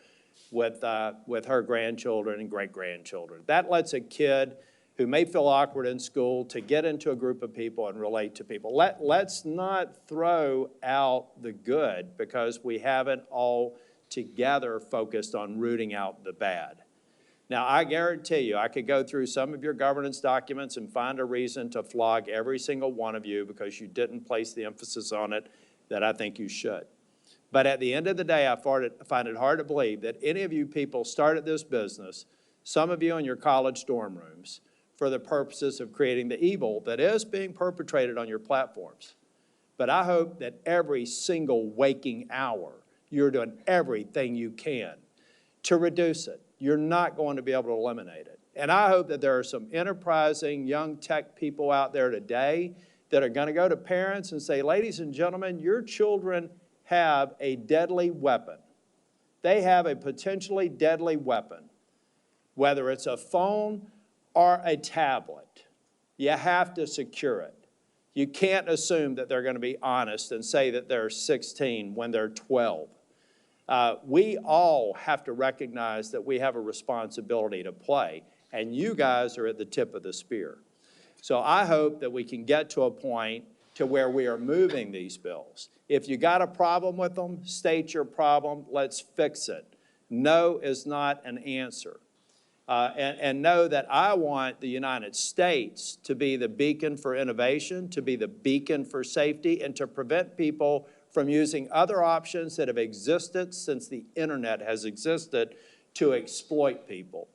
with her grandchildren and great-grandchildren. That lets a kid who may feel awkward in school to get into a group of people and relate to people. Let's not throw out the good because we haven't all together focused on rooting out the bad. Now, I guarantee you, I could go through some of your governance documents and find a reason to flog every single one of you because you didn't place the emphasis on it that I think you should. But at the end of the day, I find it hard to believe that any of you people started this business, some of you in your college dorm rooms, for the purposes of creating the evil that is being perpetrated on your platforms. But I hope that every single waking hour, you're doing everything you can to reduce it. You're not going to be able to eliminate it. And I hope that there are some enterprising young tech people out there today that are going to go to parents and say, ladies and gentlemen, your children have a deadly weapon. They have a potentially deadly weapon, whether it's a phone or a tablet. You have to secure it. You can't assume that they're going to be honest and say that they're 16 when they're 12. We all have to recognize that we have a responsibility to play, and you guys are at the tip of the spear. So I hope that we can get to a point to where we are moving these bills. If you got a problem with them, state your problem, let's fix it. No is not an answer. And know that I want the United States to be the beacon for innovation, to be the beacon for safety, and to prevent people from using other options that have existed since the internet has existed to exploit people.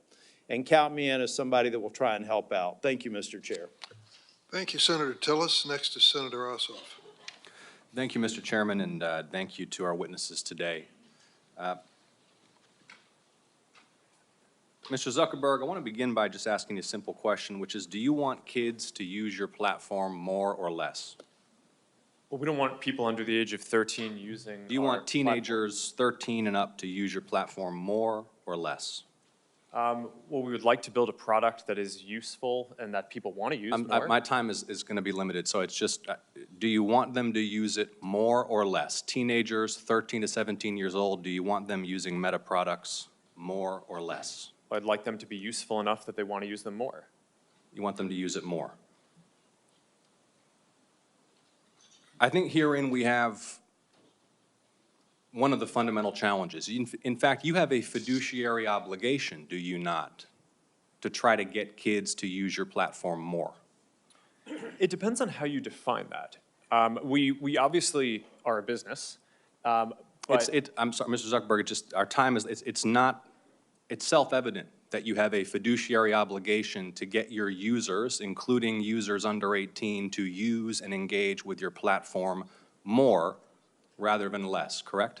And count me in as somebody that will try and help out. Thank you, Mr. Chair. Thank you, Senator Tillis. Next is Senator Ossoff. Thank you, Mr. Chairman, and thank you to our witnesses today. Mr. Zuckerberg, I want to begin by just asking a simple question, which is, do you want kids to use your platform more or less? Well, we don't want people under the age of 13 using. Do you want teenagers 13 and up to use your platform more or less? Well, we would like to build a product that is useful and that people want to use more. My time is going to be limited, so it's just, do you want them to use it more or less? Teenagers 13 to 17 years old, do you want them using Meta products more or less? I'd like them to be useful enough that they want to use them more. You want them to use it more. I think herein we have one of the fundamental challenges. In fact, you have a fiduciary obligation, do you not, to try to get kids to use your platform more? It depends on how you define that. We obviously are a business. I'm sorry, Mr. Zuckerberg, our time is, it's self-evident that you have a fiduciary obligation to get your users, including users under 18, to use and engage with your platform more rather than less, correct?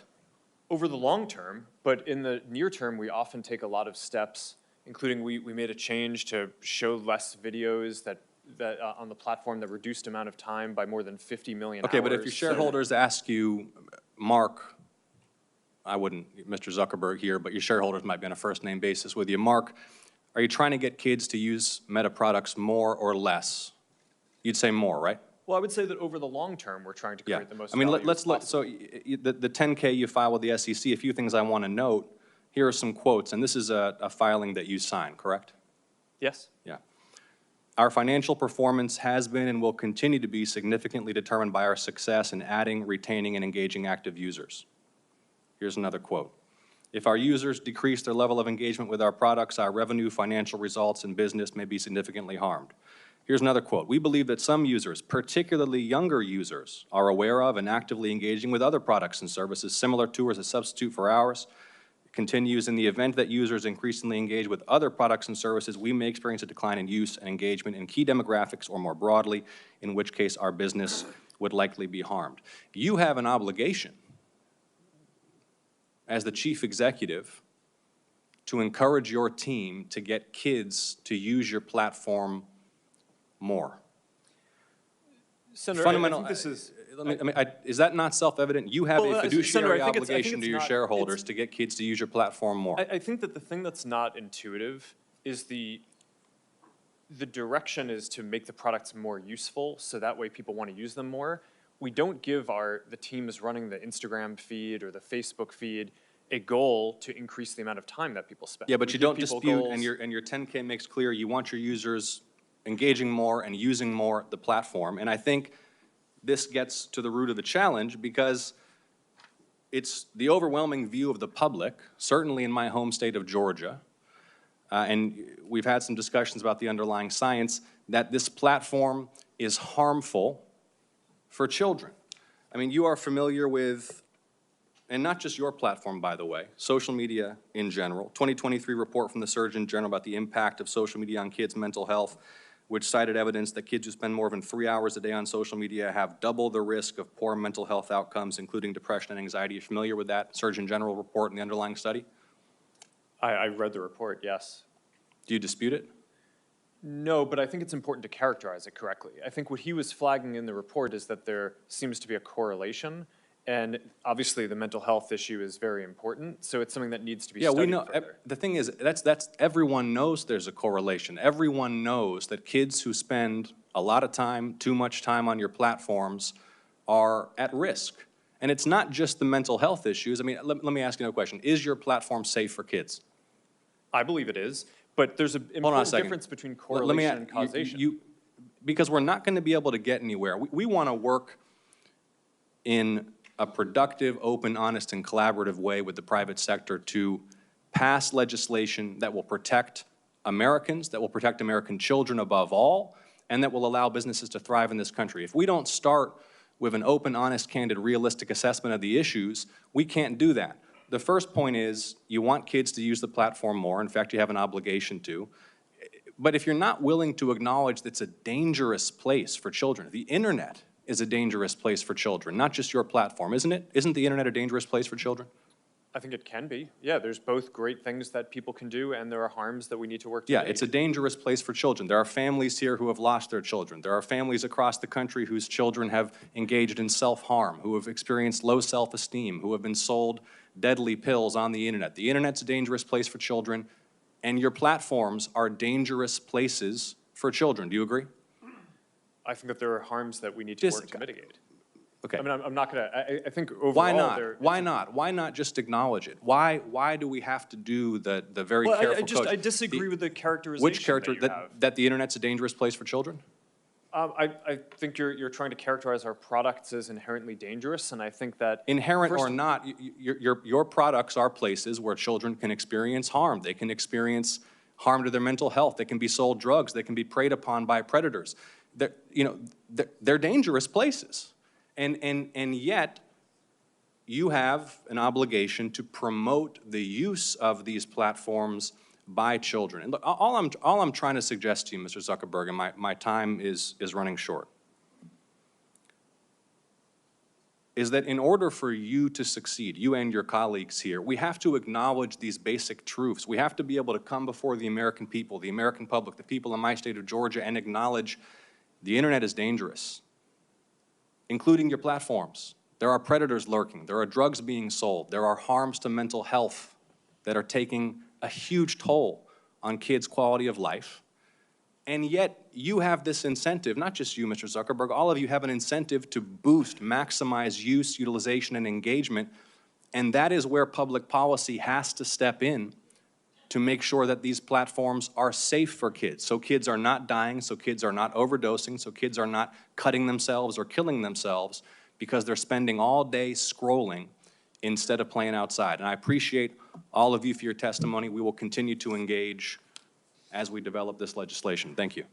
Over the long term, but in the near term, we often take a lot of steps, including we made a change to show less videos that on the platform that reduced amount of time by more than 50 million hours. Okay, but if your shareholders ask you, Mark, I wouldn't, Mr. Zuckerberg here, but your shareholders might be on a first-name basis with you. Mark, are you trying to get kids to use Meta products more or less? You'd say more, right? Well, I would say that over the long term, we're trying to create the most I mean, value let's as look, possible. so the 10K you file with the SEC, a few things I want to note. Here are some quotes, and this is a filing that you signed, correct? Yes. Yeah. Our financial performance has been and will continue to be significantly determined by our success in adding, retaining, and engaging active users. Here's another quote. If our users decrease their level of engagement with our products, our revenue, financial results, and business may be significantly harmed. Here's another quote. We believe that some users, particularly younger users, are aware of and actively engaging with other products and services similar to or as a substitute for ours. It continues, in the event that users increasingly engage with other products and services, we may experience a decline in use and engagement in key demographics or more broadly, in which case our business would likely be harmed. You have an obligation as the chief executive to encourage your team to get kids to use your platform more. Senator, Fundamental, I think this is... is that not self-evident? You have a fiduciary Senator, obligation to your shareholders to get kids to use your platform more. I think that the thing that's not intuitive is the direction is to make the products more useful, so that way people want to use them more. We don't give the teams running the Instagram feed or the Facebook feed a goal to increase the amount of time that people spend. Yeah, but you don't dispute, goals. and your 10K makes clear you want your users engaging more and using more the platform. And I think this gets to the root of the challenge, because it's the overwhelming view of the public, certainly in my home state of Georgia, and we've had some discussions about the underlying science, that this platform is harmful for children. I mean, you are familiar with, and not just your platform, by the way, social media in general. 2023 report from the Surgeon General about the impact of social media on kids' mental health, which cited evidence that kids who spend more than 3 hours a day on social media have double the risk of poor mental health outcomes, including depression and anxiety. Are you familiar with that Surgeon General report and the underlying study? I read the report, yes. Do you dispute it? No, but I think it's important to characterize it correctly. I think what he was flagging in the report is that there seems to be a correlation, and obviously the mental health issue is very important, so it's something that needs to be studied we know. further. The thing is, that's everyone knows there's a correlation. Everyone knows that kids who spend a lot of time, too much time on your platforms are at risk. And it's not just the mental health issues. I mean, let me ask you another question. Is your platform safe for kids? I believe it is, but there's an important difference between correlation and causation. Because we're not going to be able to get anywhere. We want to work in a productive, open, honest, and collaborative way with the private sector to pass legislation that will protect Americans, that will protect American children above all, and that will allow businesses to thrive in this country. If we don't start with an open, honest, candid, realistic assessment of the issues, we can't do that. The first point is you want kids to use the platform more. In fact, you have an obligation to. But if you're not willing to acknowledge that it's a dangerous place for children, the internet is a dangerous place for children, not just your platform, isn't it? Isn't the internet a dangerous place for children? I think it can be. Yeah, there's both great things that people can do, and there are harms that we need to work to mitigate. It's a dangerous place for children. There are families here who have lost their children. There are families across the country whose children have engaged in self-harm, who have experienced low self-esteem, who have been sold deadly pills on the internet. The internet's a dangerous place for children, and your platforms are dangerous places for children. Do you agree? I think that there are harms that we need to work to mitigate. Okay. I mean, I'm not going to, I think overall Why not? there... Why not? Why not just acknowledge it? Why do we have to do the very careful code? I disagree with the characterization Which character, that you have. that the internet's a dangerous place for children? I think you're trying to characterize our products as inherently dangerous, and I think that... Inherent or not, your products are places where children can experience harm. They can experience harm to their mental health. They can be sold drugs. They can be preyed upon by predators. They're dangerous places. And yet, you have an obligation to promote the use of these platforms by children. And look, all I'm trying to suggest to you, Mr. Zuckerberg, and my time is running short, is that in order for you to succeed, you and your colleagues here, we have to acknowledge these basic truths. We have to be able to come before the American people, the American public, the people in my state of Georgia, and acknowledge the internet is dangerous, including your platforms. There are predators lurking. There are drugs being sold. There are harms to mental health that are taking a huge toll on kids' quality of life. And yet, you have this incentive, not just you, Mr. Zuckerberg, all of you have an incentive to boost, maximize use, utilization, and engagement. And that is where public policy has to step in to make sure that these platforms are safe for kids. So kids are not dying, so kids are not overdosing, so kids are not cutting themselves or killing themselves because they're spending all day scrolling instead of playing outside. And I appreciate all of you for your testimony. We will continue to engage as we develop this legislation. Thank you.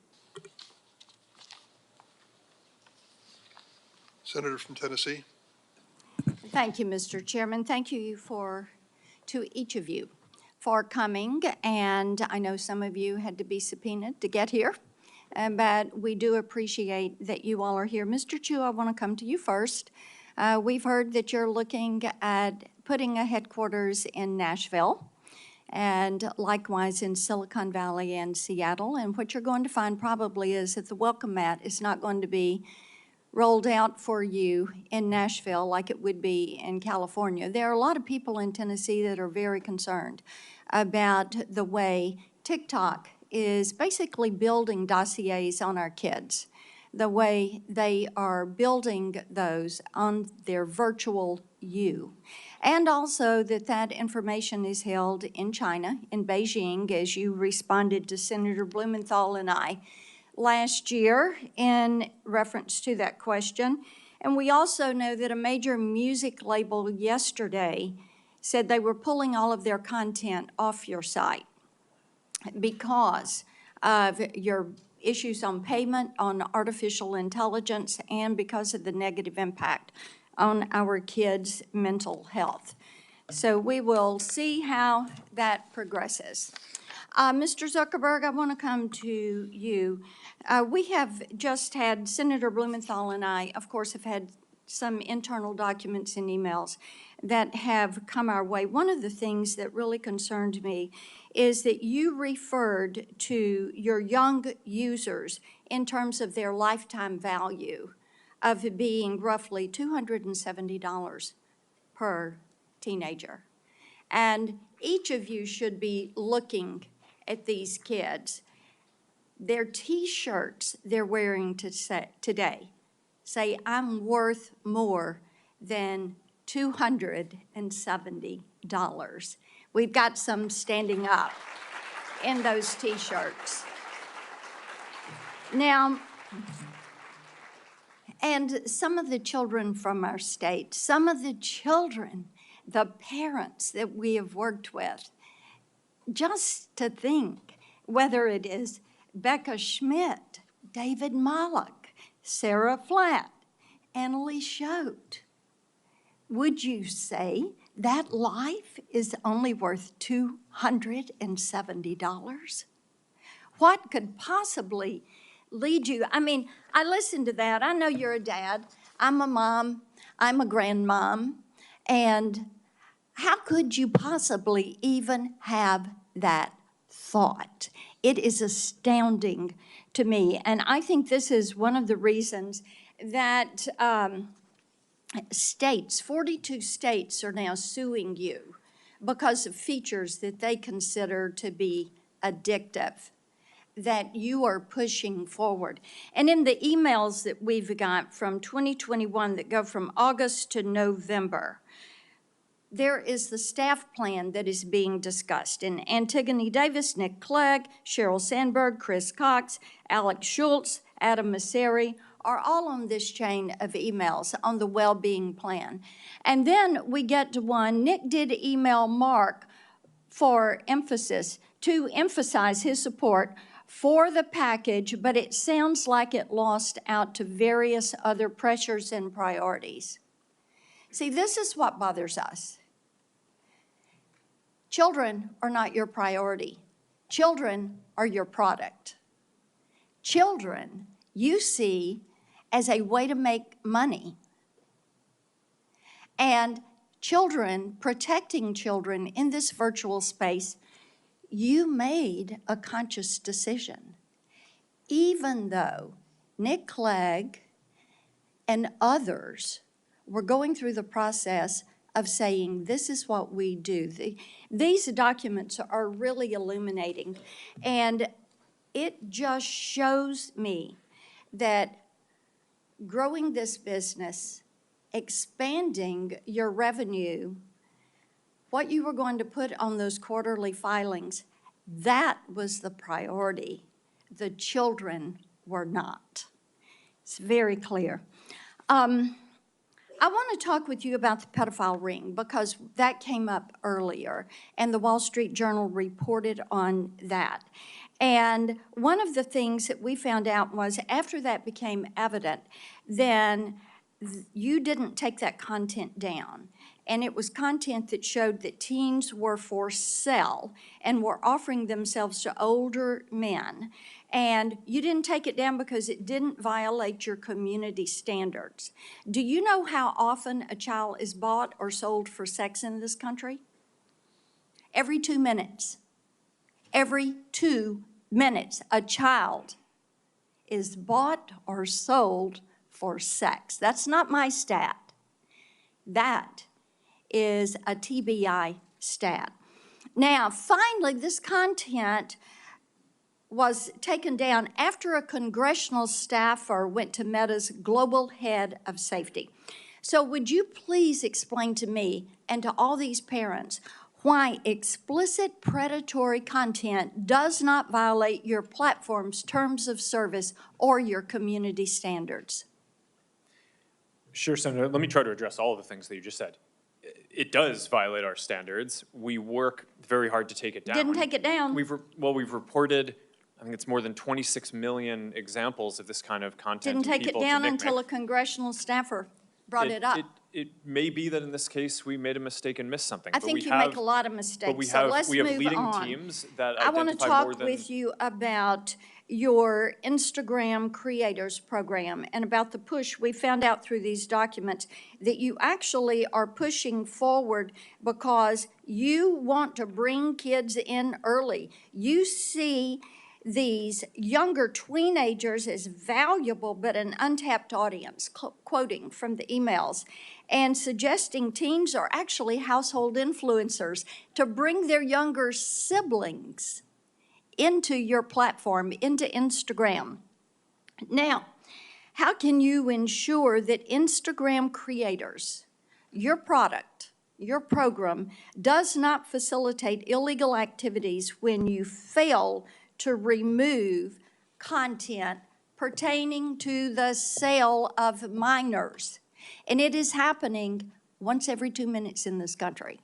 Senator from Tennessee. Thank you, Mr. Chairman. Thank you to each of you for coming, and I know some of you had to be subpoenaed to get here, but we do appreciate that you all are here. Mr. Chu, I want to come to you first. We've heard that you're looking at putting a headquarters in Nashville and likewise in Silicon Valley and Seattle, and what you're going to find probably is that the welcome mat is not going to be rolled out for you in Nashville like it would be in California. There are a lot of people in Tennessee that are very concerned about the way TikTok is basically building dossiers on our kids, the way they are building those on their virtual you. And also that information is held in China, in Beijing, as you responded to Senator Blumenthal and I last year in reference to that question. And we also know that a major music label yesterday said they were pulling all of their content off your site. because of your issues on payment, on artificial intelligence, and because of the negative impact on our kids' mental health. So we will see how that progresses. Mr. Zuckerberg, I want to come to you. We have just had, Senator Blumenthal and I, of course, have had some internal documents and emails that have come our way. One of the things that really concerned me is that you referred to your young users in terms of their lifetime value of it being roughly $270 per teenager. And each of you should be looking at these kids. Their T-shirts they're wearing today say, I'm worth more than $270. We've got some standing up in those T-shirts. Now, and some of the children from our state, some of the children, the parents that we have worked with, just to think, whether it is Becca Schmidt, David Mollick, Sarah Flatt, Annalie Schote, would you say that life is only worth $270? What could possibly lead you? I mean, I listened to that. I know you're a dad. I'm a mom. I'm a grandmom. And how could you possibly even have that thought? It is astounding to me. And I think this is one of the reasons that states, 42 states are now suing you because of features that they consider to be addictive, that you are pushing forward. And in the emails that we've got from 2021 that go from August to November, there is the staff plan that is being discussed. And Antigone Davis, Nick Clegg, Sheryl Sandberg, Chris Cox, Alex Schultz, Adam Masseri are all on this chain of emails on the well-being plan. And then we get to one, Nick did email Mark for emphasis, to emphasize his support for the package, but it sounds like it lost out to various other pressures and priorities. See, this is what bothers us. Children are not your priority. Children are your product. Children you see as a way to make money. And children, protecting children in this virtual space, you made a conscious decision. Even though Nick Clegg and others were going through the process of saying, this is what we do. These documents are really illuminating. And it just shows me that growing this business, expanding your revenue, what you were going to put on those quarterly filings, that was the priority. The children were not. It's very clear. I want to talk with you about the pedophile ring because that came up earlier, and the Wall Street Journal reported on that. And one of the things that we found out was after that became evident, then you didn't take that content down. And it was content that showed that teens were for sale and were offering themselves to older men. And you didn't take it down because it didn't violate your community standards. Do you know how often a child is bought or sold for sex in this country? Every 2 minutes. Every 2 minutes, a child is bought or sold for sex. That's not my stat. That is a TBI stat. Now, finally, this content was taken down after a congressional staffer went to Meta's global head of safety. So would you please explain to me and to all these parents why explicit predatory content does not violate your platform's terms of service or your community standards? Sure, Senator. Let me try to address all of the things that you just said. It does violate our standards. We work very hard to take it down. Didn't take it down. We've reported, I think it's more than 26 million examples of this kind of content. Didn't to take it people to down NCMEC. until a congressional staffer brought it up. It may be that in this case, we made a mistake and missed something. I but think we you have, make a lot of But mistakes, so let's we have move leading on. teams that I want to identify more talk than. with you about your Instagram Creators Program and about the push. We found out through these documents that you actually are pushing forward because you want to bring kids in early. You see these younger teenagers as valuable but an untapped audience, quoting from the emails, and suggesting teens are actually household influencers to bring their younger siblings into your platform, into Instagram. Now, how can you ensure that Instagram creators, your product, your program, does not facilitate illegal activities when you fail to remove content pertaining to the sale of minors? And it is happening once every 2 minutes in this country.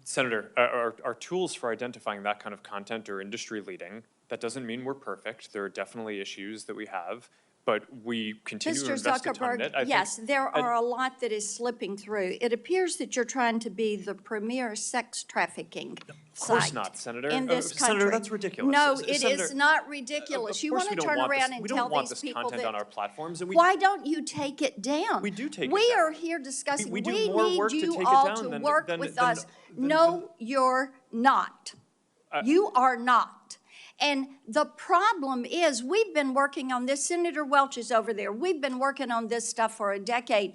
Senator, our tools for identifying that kind of content are industry leading. That doesn't mean we're perfect. There are definitely issues that we have, but we continue to invest a ton in it. Mr. Zuckerberg, yes, there are a lot that is slipping through. It appears that you're trying to be the premier sex trafficking Of course site not, Senator. in this country. Senator, that's ridiculous. No, Senator, it is not ridiculous. You want to turn around and tell these people We don't want this content on our that, platforms. And why don't you take it down? We do take it We down. are here discussing, We we do more need work to you take it all down to than- work than- with than- us. No, you're not. You are not. And the problem is, we've been working on this. Senator Welch is over there. We've been working on this stuff for a decade.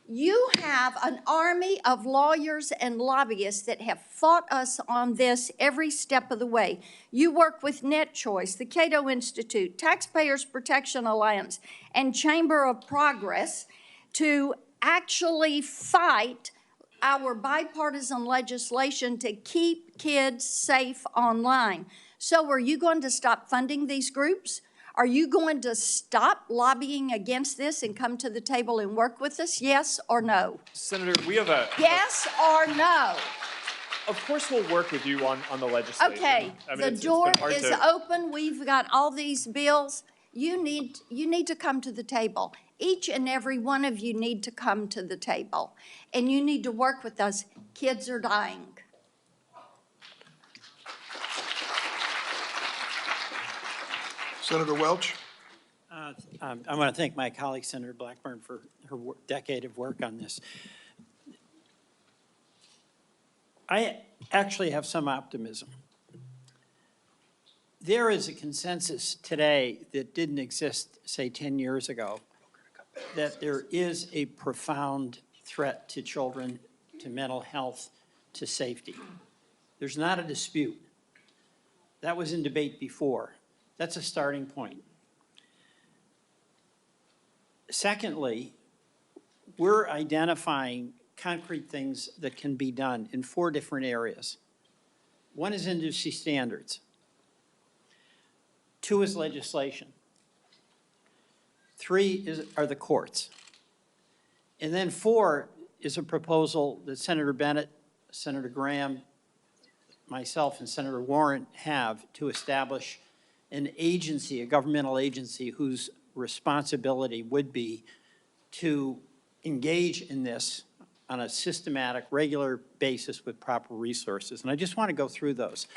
You have an army of lawyers and lobbyists that have fought us on this every step of the way. You work with NetChoice, the Cato Institute, Taxpayers Protection Alliance, and Chamber of Progress to actually fight our bipartisan legislation to keep kids safe online. So are you going to stop funding these groups? Are you going to stop lobbying against this and come to the table and work with us? Yes or no? Senator, we have a. Yes or no? Of course, we'll work with you on the legislation. Okay, I mean, the it's door been hard is to- open. We've got all these bills. You need to come to the table. Each and every one of you need to come to the table. And you need to work with us. Kids are dying. Senator Welch? I want to thank my colleague, Senator Blackburn, for her decade of work on this. I actually have some optimism. There is a consensus today that didn't exist, say, 10 years ago, that there is a profound threat to children, to mental health, to safety. There's not a dispute. That was in debate before. That's a starting point. Secondly, we're identifying concrete things that can be done in 4 different areas. 1 is industry standards. 2 is legislation. 3 are the courts. And then 4 is a proposal that Senator Bennett, Senator Graham, myself, and Senator Warren have to establish an agency, a governmental agency, whose responsibility would be to engage in this on a systematic, regular basis with proper resources. And I just want to go through those.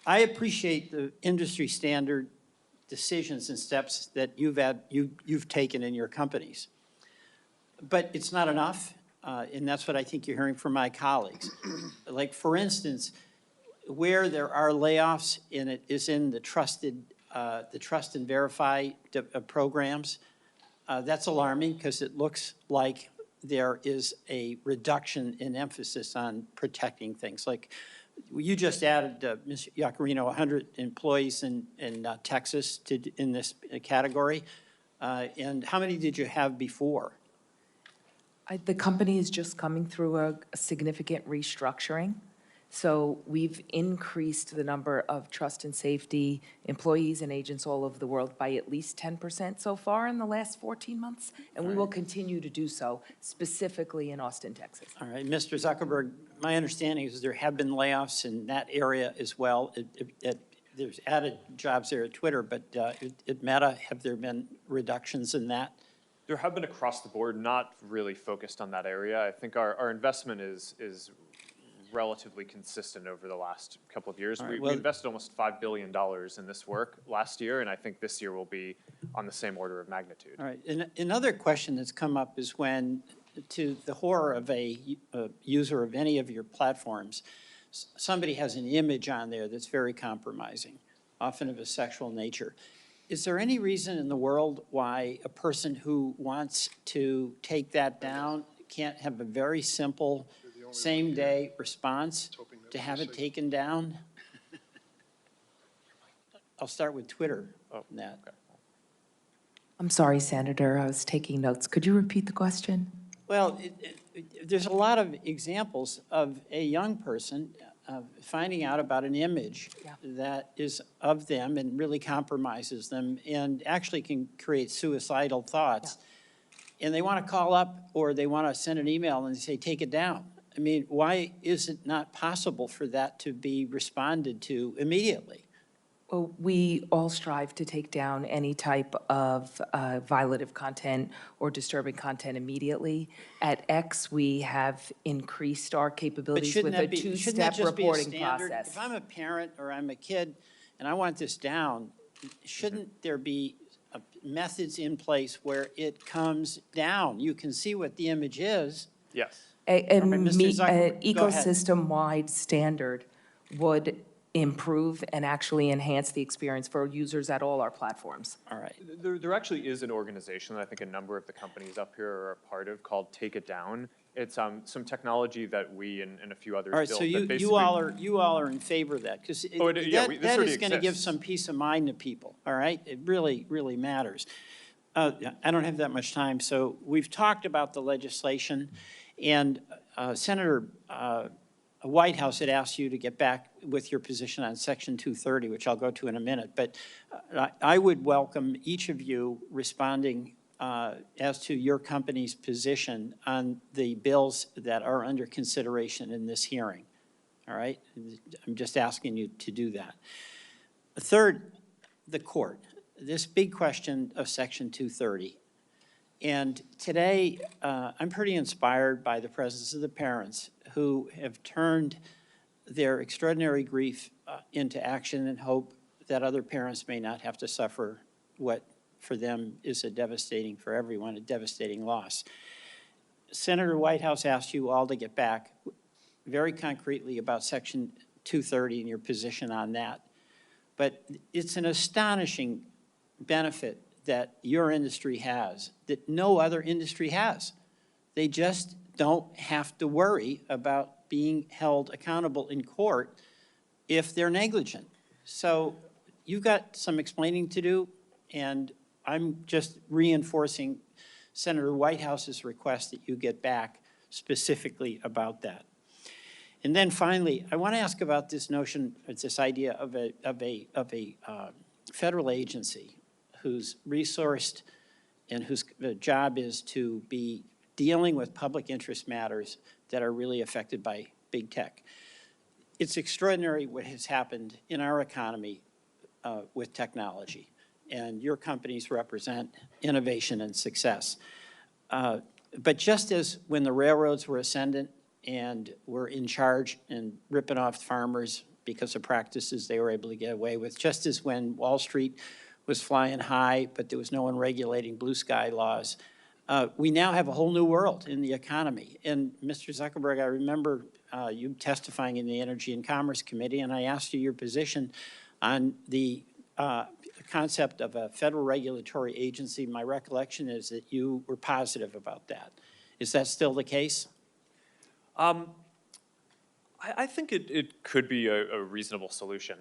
I appreciate the industry standard decisions and steps that you've taken in your companies. But it's not enough, and that's what I think you're hearing from my colleagues. Like, for instance, where there are layoffs, and it is in the trust and verify programs, that's alarming because it looks like there is a reduction in emphasis on protecting things. Like, you just added, Ms. Iacarino, 100 employees in Texas in this category. And how many did you have before? The company is just coming through a significant restructuring. So we've increased the number of trust and safety employees and agents all over the world by at least 10% so far in the last 14 months, and we will continue to do so, specifically in Austin, Texas. All right, Mr. Zuckerberg, my understanding is there have been layoffs in that area as well. There's added jobs there at Twitter, but at Meta, have there been reductions in that? There have been across the board, not really focused on that area. I think our investment is relatively consistent over the last couple of years. All right, We well- invested almost $5 billion in this work last year, and I think this year will be on the same order of magnitude. All right, and another question that's come up is when, to the horror of a user of any of your platforms, somebody has an image on there that's very compromising, often of a sexual nature. Is there any reason in the world why a person who wants to take that down can't have a very simple same-day response to have it taken down? I'll start with Twitter on that. I'm sorry, Senator, I was taking notes. Could you repeat the question? Well, there's a lot of examples of a young person finding out about an image that is of them and really compromises them and actually can create suicidal thoughts. And they want to call up or they want to send an email and say, take it down. I mean, why is it not possible for that to be responded to immediately? Well, we all strive to take down any type of violative content or disturbing content immediately. At X, we have increased our But capabilities shouldn't with a that be, shouldn't that two-step just be a reporting standard? process. If I'm a parent or I'm a kid and I want this down, shouldn't there be methods in place where it comes down? You can see what the image is. Yes. An Mr. Zuckerberg, go ahead. ecosystem-wide standard would improve and actually enhance the experience for users at all our platforms. All right. There actually is an organization that I think a number of the companies up here are a part of called Take It Down. It's some technology that we and a few others All right, built so that you basically. all are in favor of that, because this that already is going to give exists. some peace of mind to people, all right? It really, really matters. I don't have that much time, so we've talked about the legislation, and Senator Whitehouse had asked you to get back with your position on Section 230, which I'll go to in a minute, but I would welcome each of you responding as to your company's position on the bills that are under consideration in this hearing, all right? I'm just asking you to do that. Third, the court. This big question of Section 230. And today, I'm pretty inspired by the presence of the parents who have turned their extraordinary grief into action and hope that other parents may not have to suffer what for them is a devastating, for everyone, a devastating loss. Senator Whitehouse asked you all to get back very concretely about Section 230 and your position on that. But it's an astonishing benefit that your industry has that no other industry has. They just don't have to worry about being held accountable in court if they're negligent. So you've got some explaining to do, and I'm just reinforcing Senator Whitehouse's request that you get back specifically about that. And then finally, I want to ask about this notion, this idea of a federal agency who's resourced and whose job is to be dealing with public interest matters that are really affected by big tech. It's extraordinary what has happened in our economy with technology, and your companies represent innovation and success. But just as when the railroads were ascendant and were in charge and ripping off farmers because of practices they were able to get away with, just as when Wall Street was flying high, but there was no one regulating blue sky laws, we now have a whole new world in the economy. And Mr. Zuckerberg, I remember you testifying in the Energy and Commerce Committee, and I asked you your position on the concept of a federal regulatory agency. My recollection is that you were positive about that. Is that still the case? I think it could be a reasonable solution.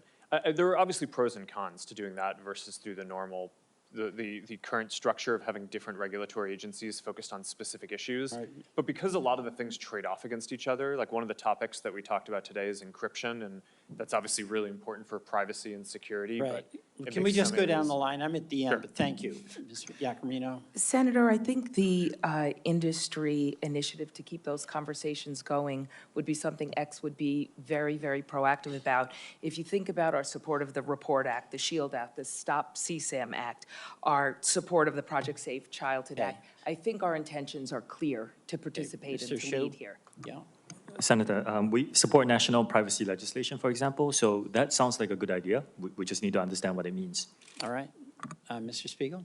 There are obviously pros and cons to doing that versus through the normal the current structure of having different regulatory agencies focused on specific issues. Right. But because a lot of the things trade off against each other, like one of the topics that we talked about today is encryption, and that's obviously really important for privacy and security. Right. But it Can we makes just some go down areas- the line? I'm at the end, Sure. but thank you. Mr. Giacomino? Senator, I think the industry initiative to keep those conversations going would be something X would be very, very proactive about. If you think about our support of the REPORT Act, the SHIELD Act, the Stop CSAM Act, our support of the Project Safe Childhood Okay. Act, I think our intentions are clear to participate and Mr. to Shu? lead here. Yeah. Senator, we support national privacy legislation, for example, so that sounds like a good idea. We just need to understand what it means. All right. Mr. Spiegel?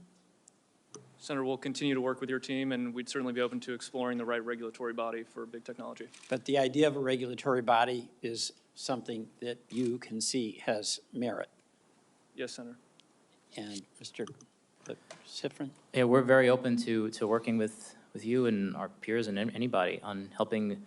Senator, we'll continue to work with your team, and we'd certainly be open to exploring the right regulatory body for big technology. But the idea of a regulatory body is something that you can see has merit. Yes, Senator. And Mr. Sifrin? Yeah, we're very open to working with you and our peers and anybody on helping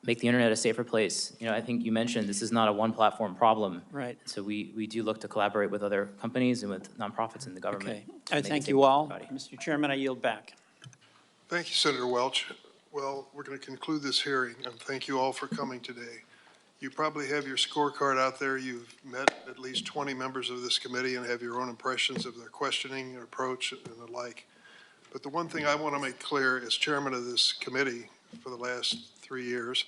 make the internet a safer place. You know, I think you mentioned this is not a one-platform problem. Right. So we do look to collaborate with other companies and with nonprofits in the government. Okay. to I make it thank safer you for all. everybody. Mr. Chairman, I yield back. Thank you, Senator Welch. Well, we're going to conclude this hearing, and thank you all for coming today. You probably have your scorecard out there. You've met at least 20 members of this committee and have your own impressions of their questioning, their approach, and the like. But the one thing I want to make clear as chairman of this committee for the last 3 years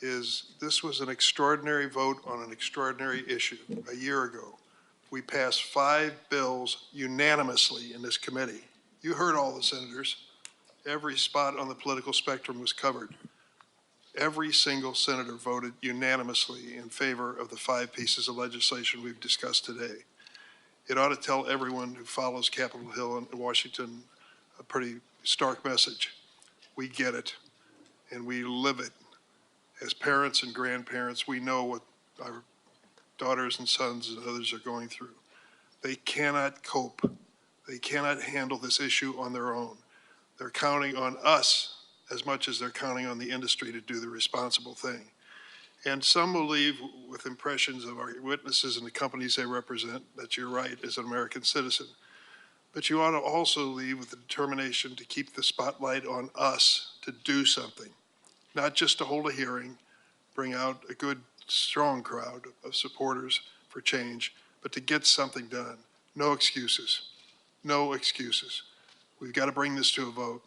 is this was an extraordinary vote on an extraordinary issue. A year ago, we passed 5 bills unanimously in this committee. You heard all the senators. Every spot on the political spectrum was covered. Every single senator voted unanimously in favor of the 5 pieces of legislation we've discussed today. It ought to tell everyone who follows Capitol Hill and Washington a pretty stark message. We get it, and we live it. As parents and grandparents, we know what our daughters and sons and others are going through. They cannot cope. They cannot handle this issue on their own. They're counting on us as much as they're counting on the industry to do the responsible thing. And some will leave with impressions of our witnesses and the companies they represent, that you're right as an American citizen. But you ought to also leave with the determination to keep the spotlight on us to do something, not just to hold a hearing, bring out a good, strong crowd of supporters for change, but to get something done. No excuses. No excuses. We've got to bring this to a vote.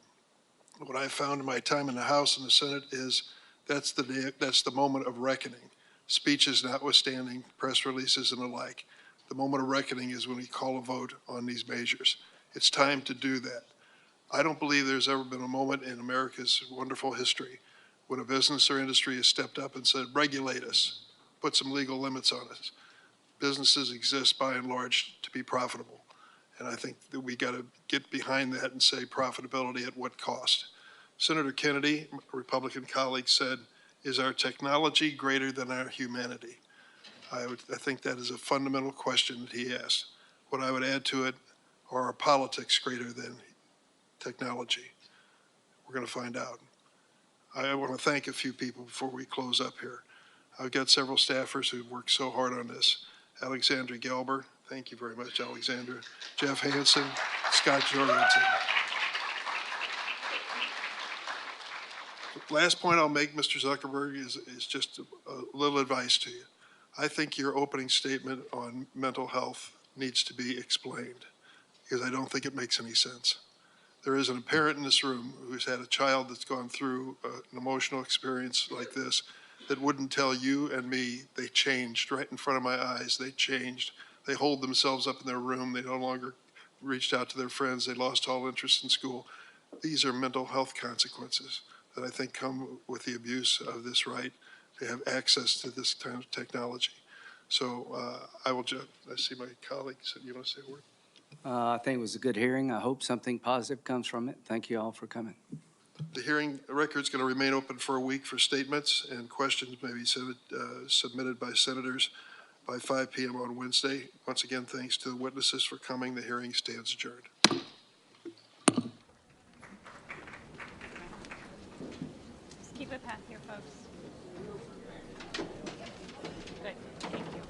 What I found in my time in the House and the Senate is that's the moment of reckoning. Speeches notwithstanding, press releases and the like. The moment of reckoning is when we call a vote on these measures. It's time to do that. I don't believe there's ever been a moment in America's wonderful history when a business or industry has stepped up and said, regulate us, put some legal limits on us. Businesses exist by and large to be profitable. And I think that we got to get behind that and say profitability at what cost. Senator Kennedy, a Republican colleague, said, is our technology greater than our humanity? I think that is a fundamental question that he asked. What I would add to it, are our politics greater than technology? We're going to find out. I want to thank a few people before we close up here. I've got several staffers who've worked so hard on this. Alexandra Gelber, thank you very much, Alexandra. Jeff Hansen, Scott Jorgensen. Last point I'll make, Mr. Zuckerberg, is just a little advice to you. I think your opening statement on mental health needs to be explained because I don't think it makes any sense. There is a parent in this room who's had a child that's gone through an emotional experience like this that wouldn't tell you and me they changed right in front of my eyes. They changed. They hold themselves up in their room. They no longer reached out to their friends. They lost all interest in school. These are mental health consequences that I think come with the abuse of this right to have access to this kind of technology. So I see my colleague said, you want to say a word? I think it was a good hearing. I hope something positive comes from it. Thank you all for coming. The hearing record's going to remain open for a week for statements, and questions may be submitted by senators by 5 p.m. on Wednesday. Once again, thanks to the witnesses for coming. The hearing stands adjourned. Just keep a path here, folks. Good, thank you.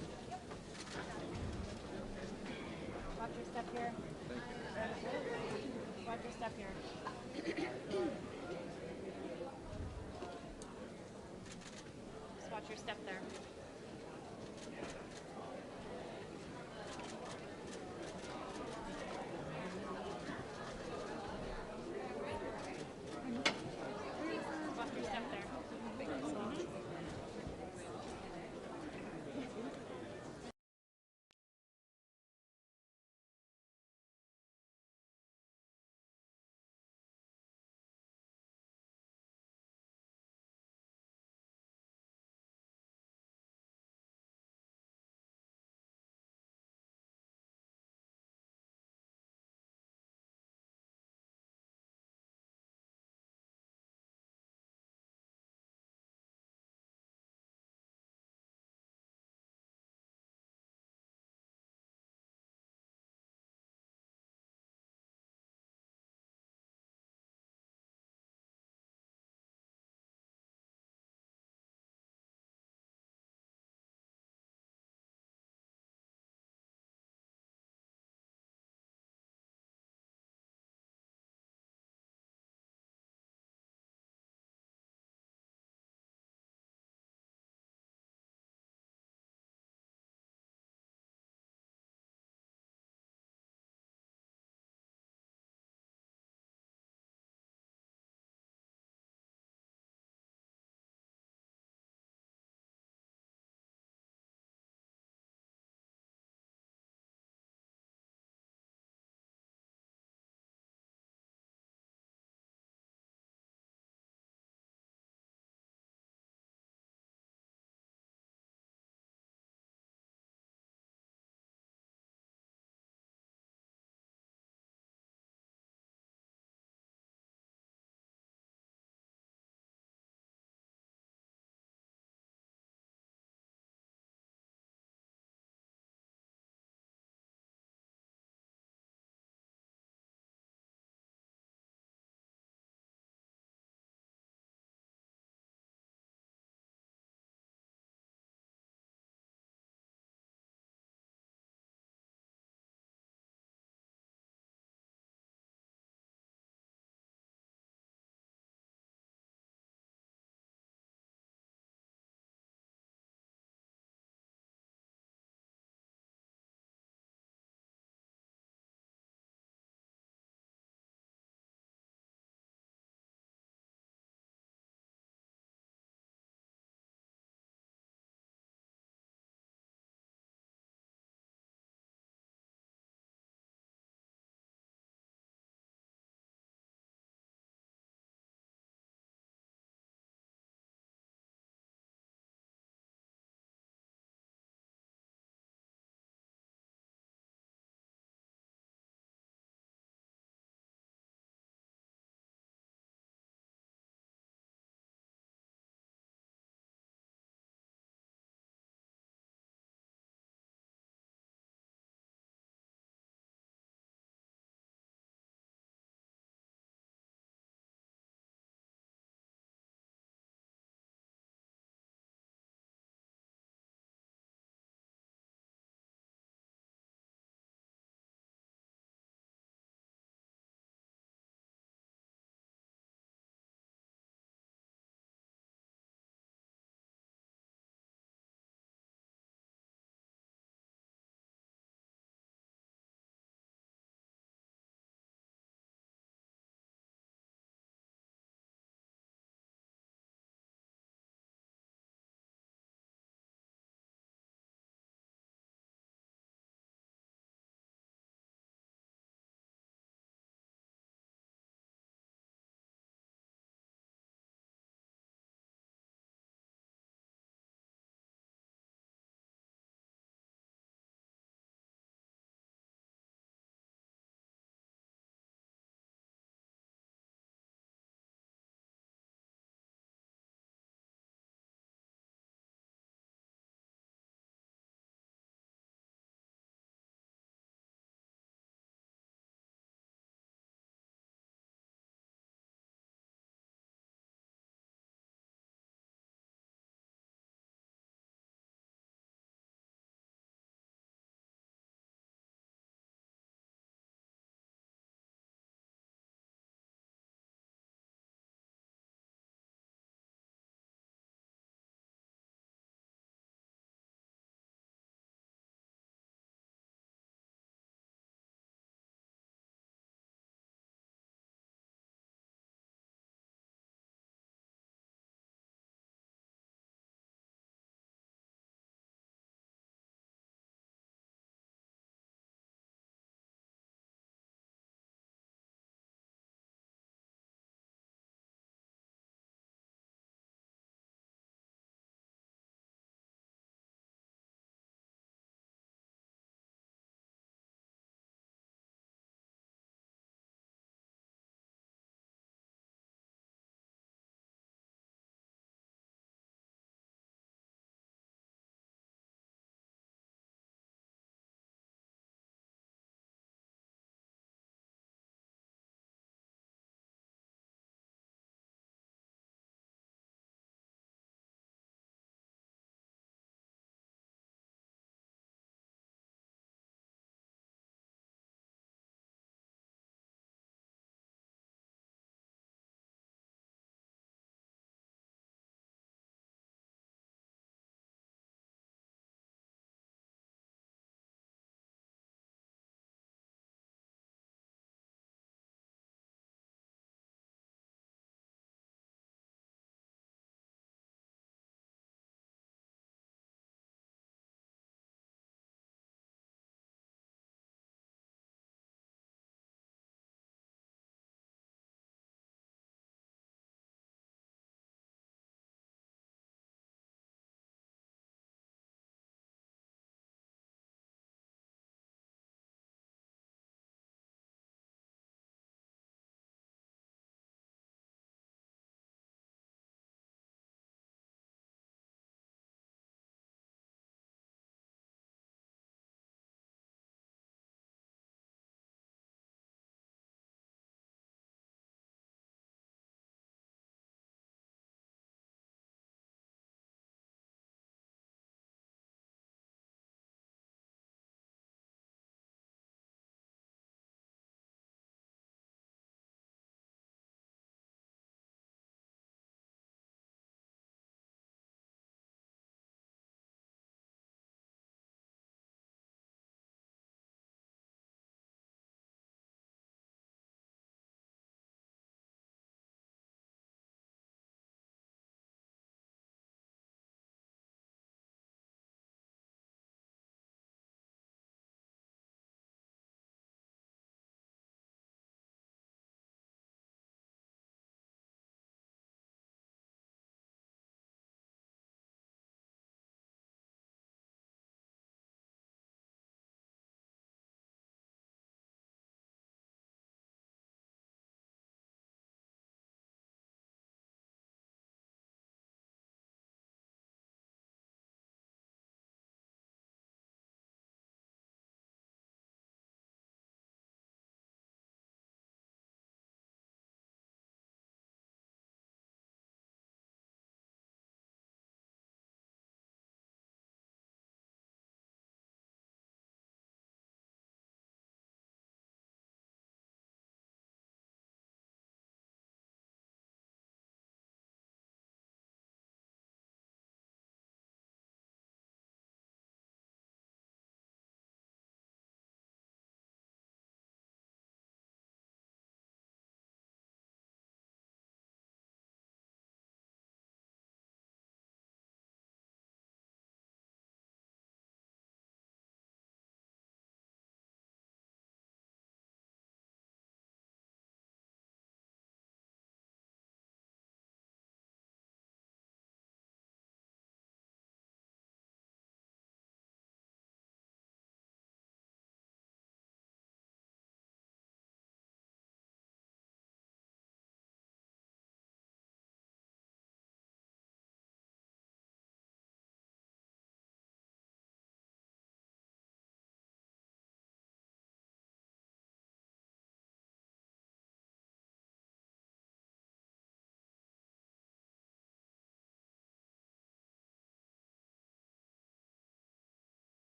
Watch your step here. Thank you. Watch your step here. Just watch your step there.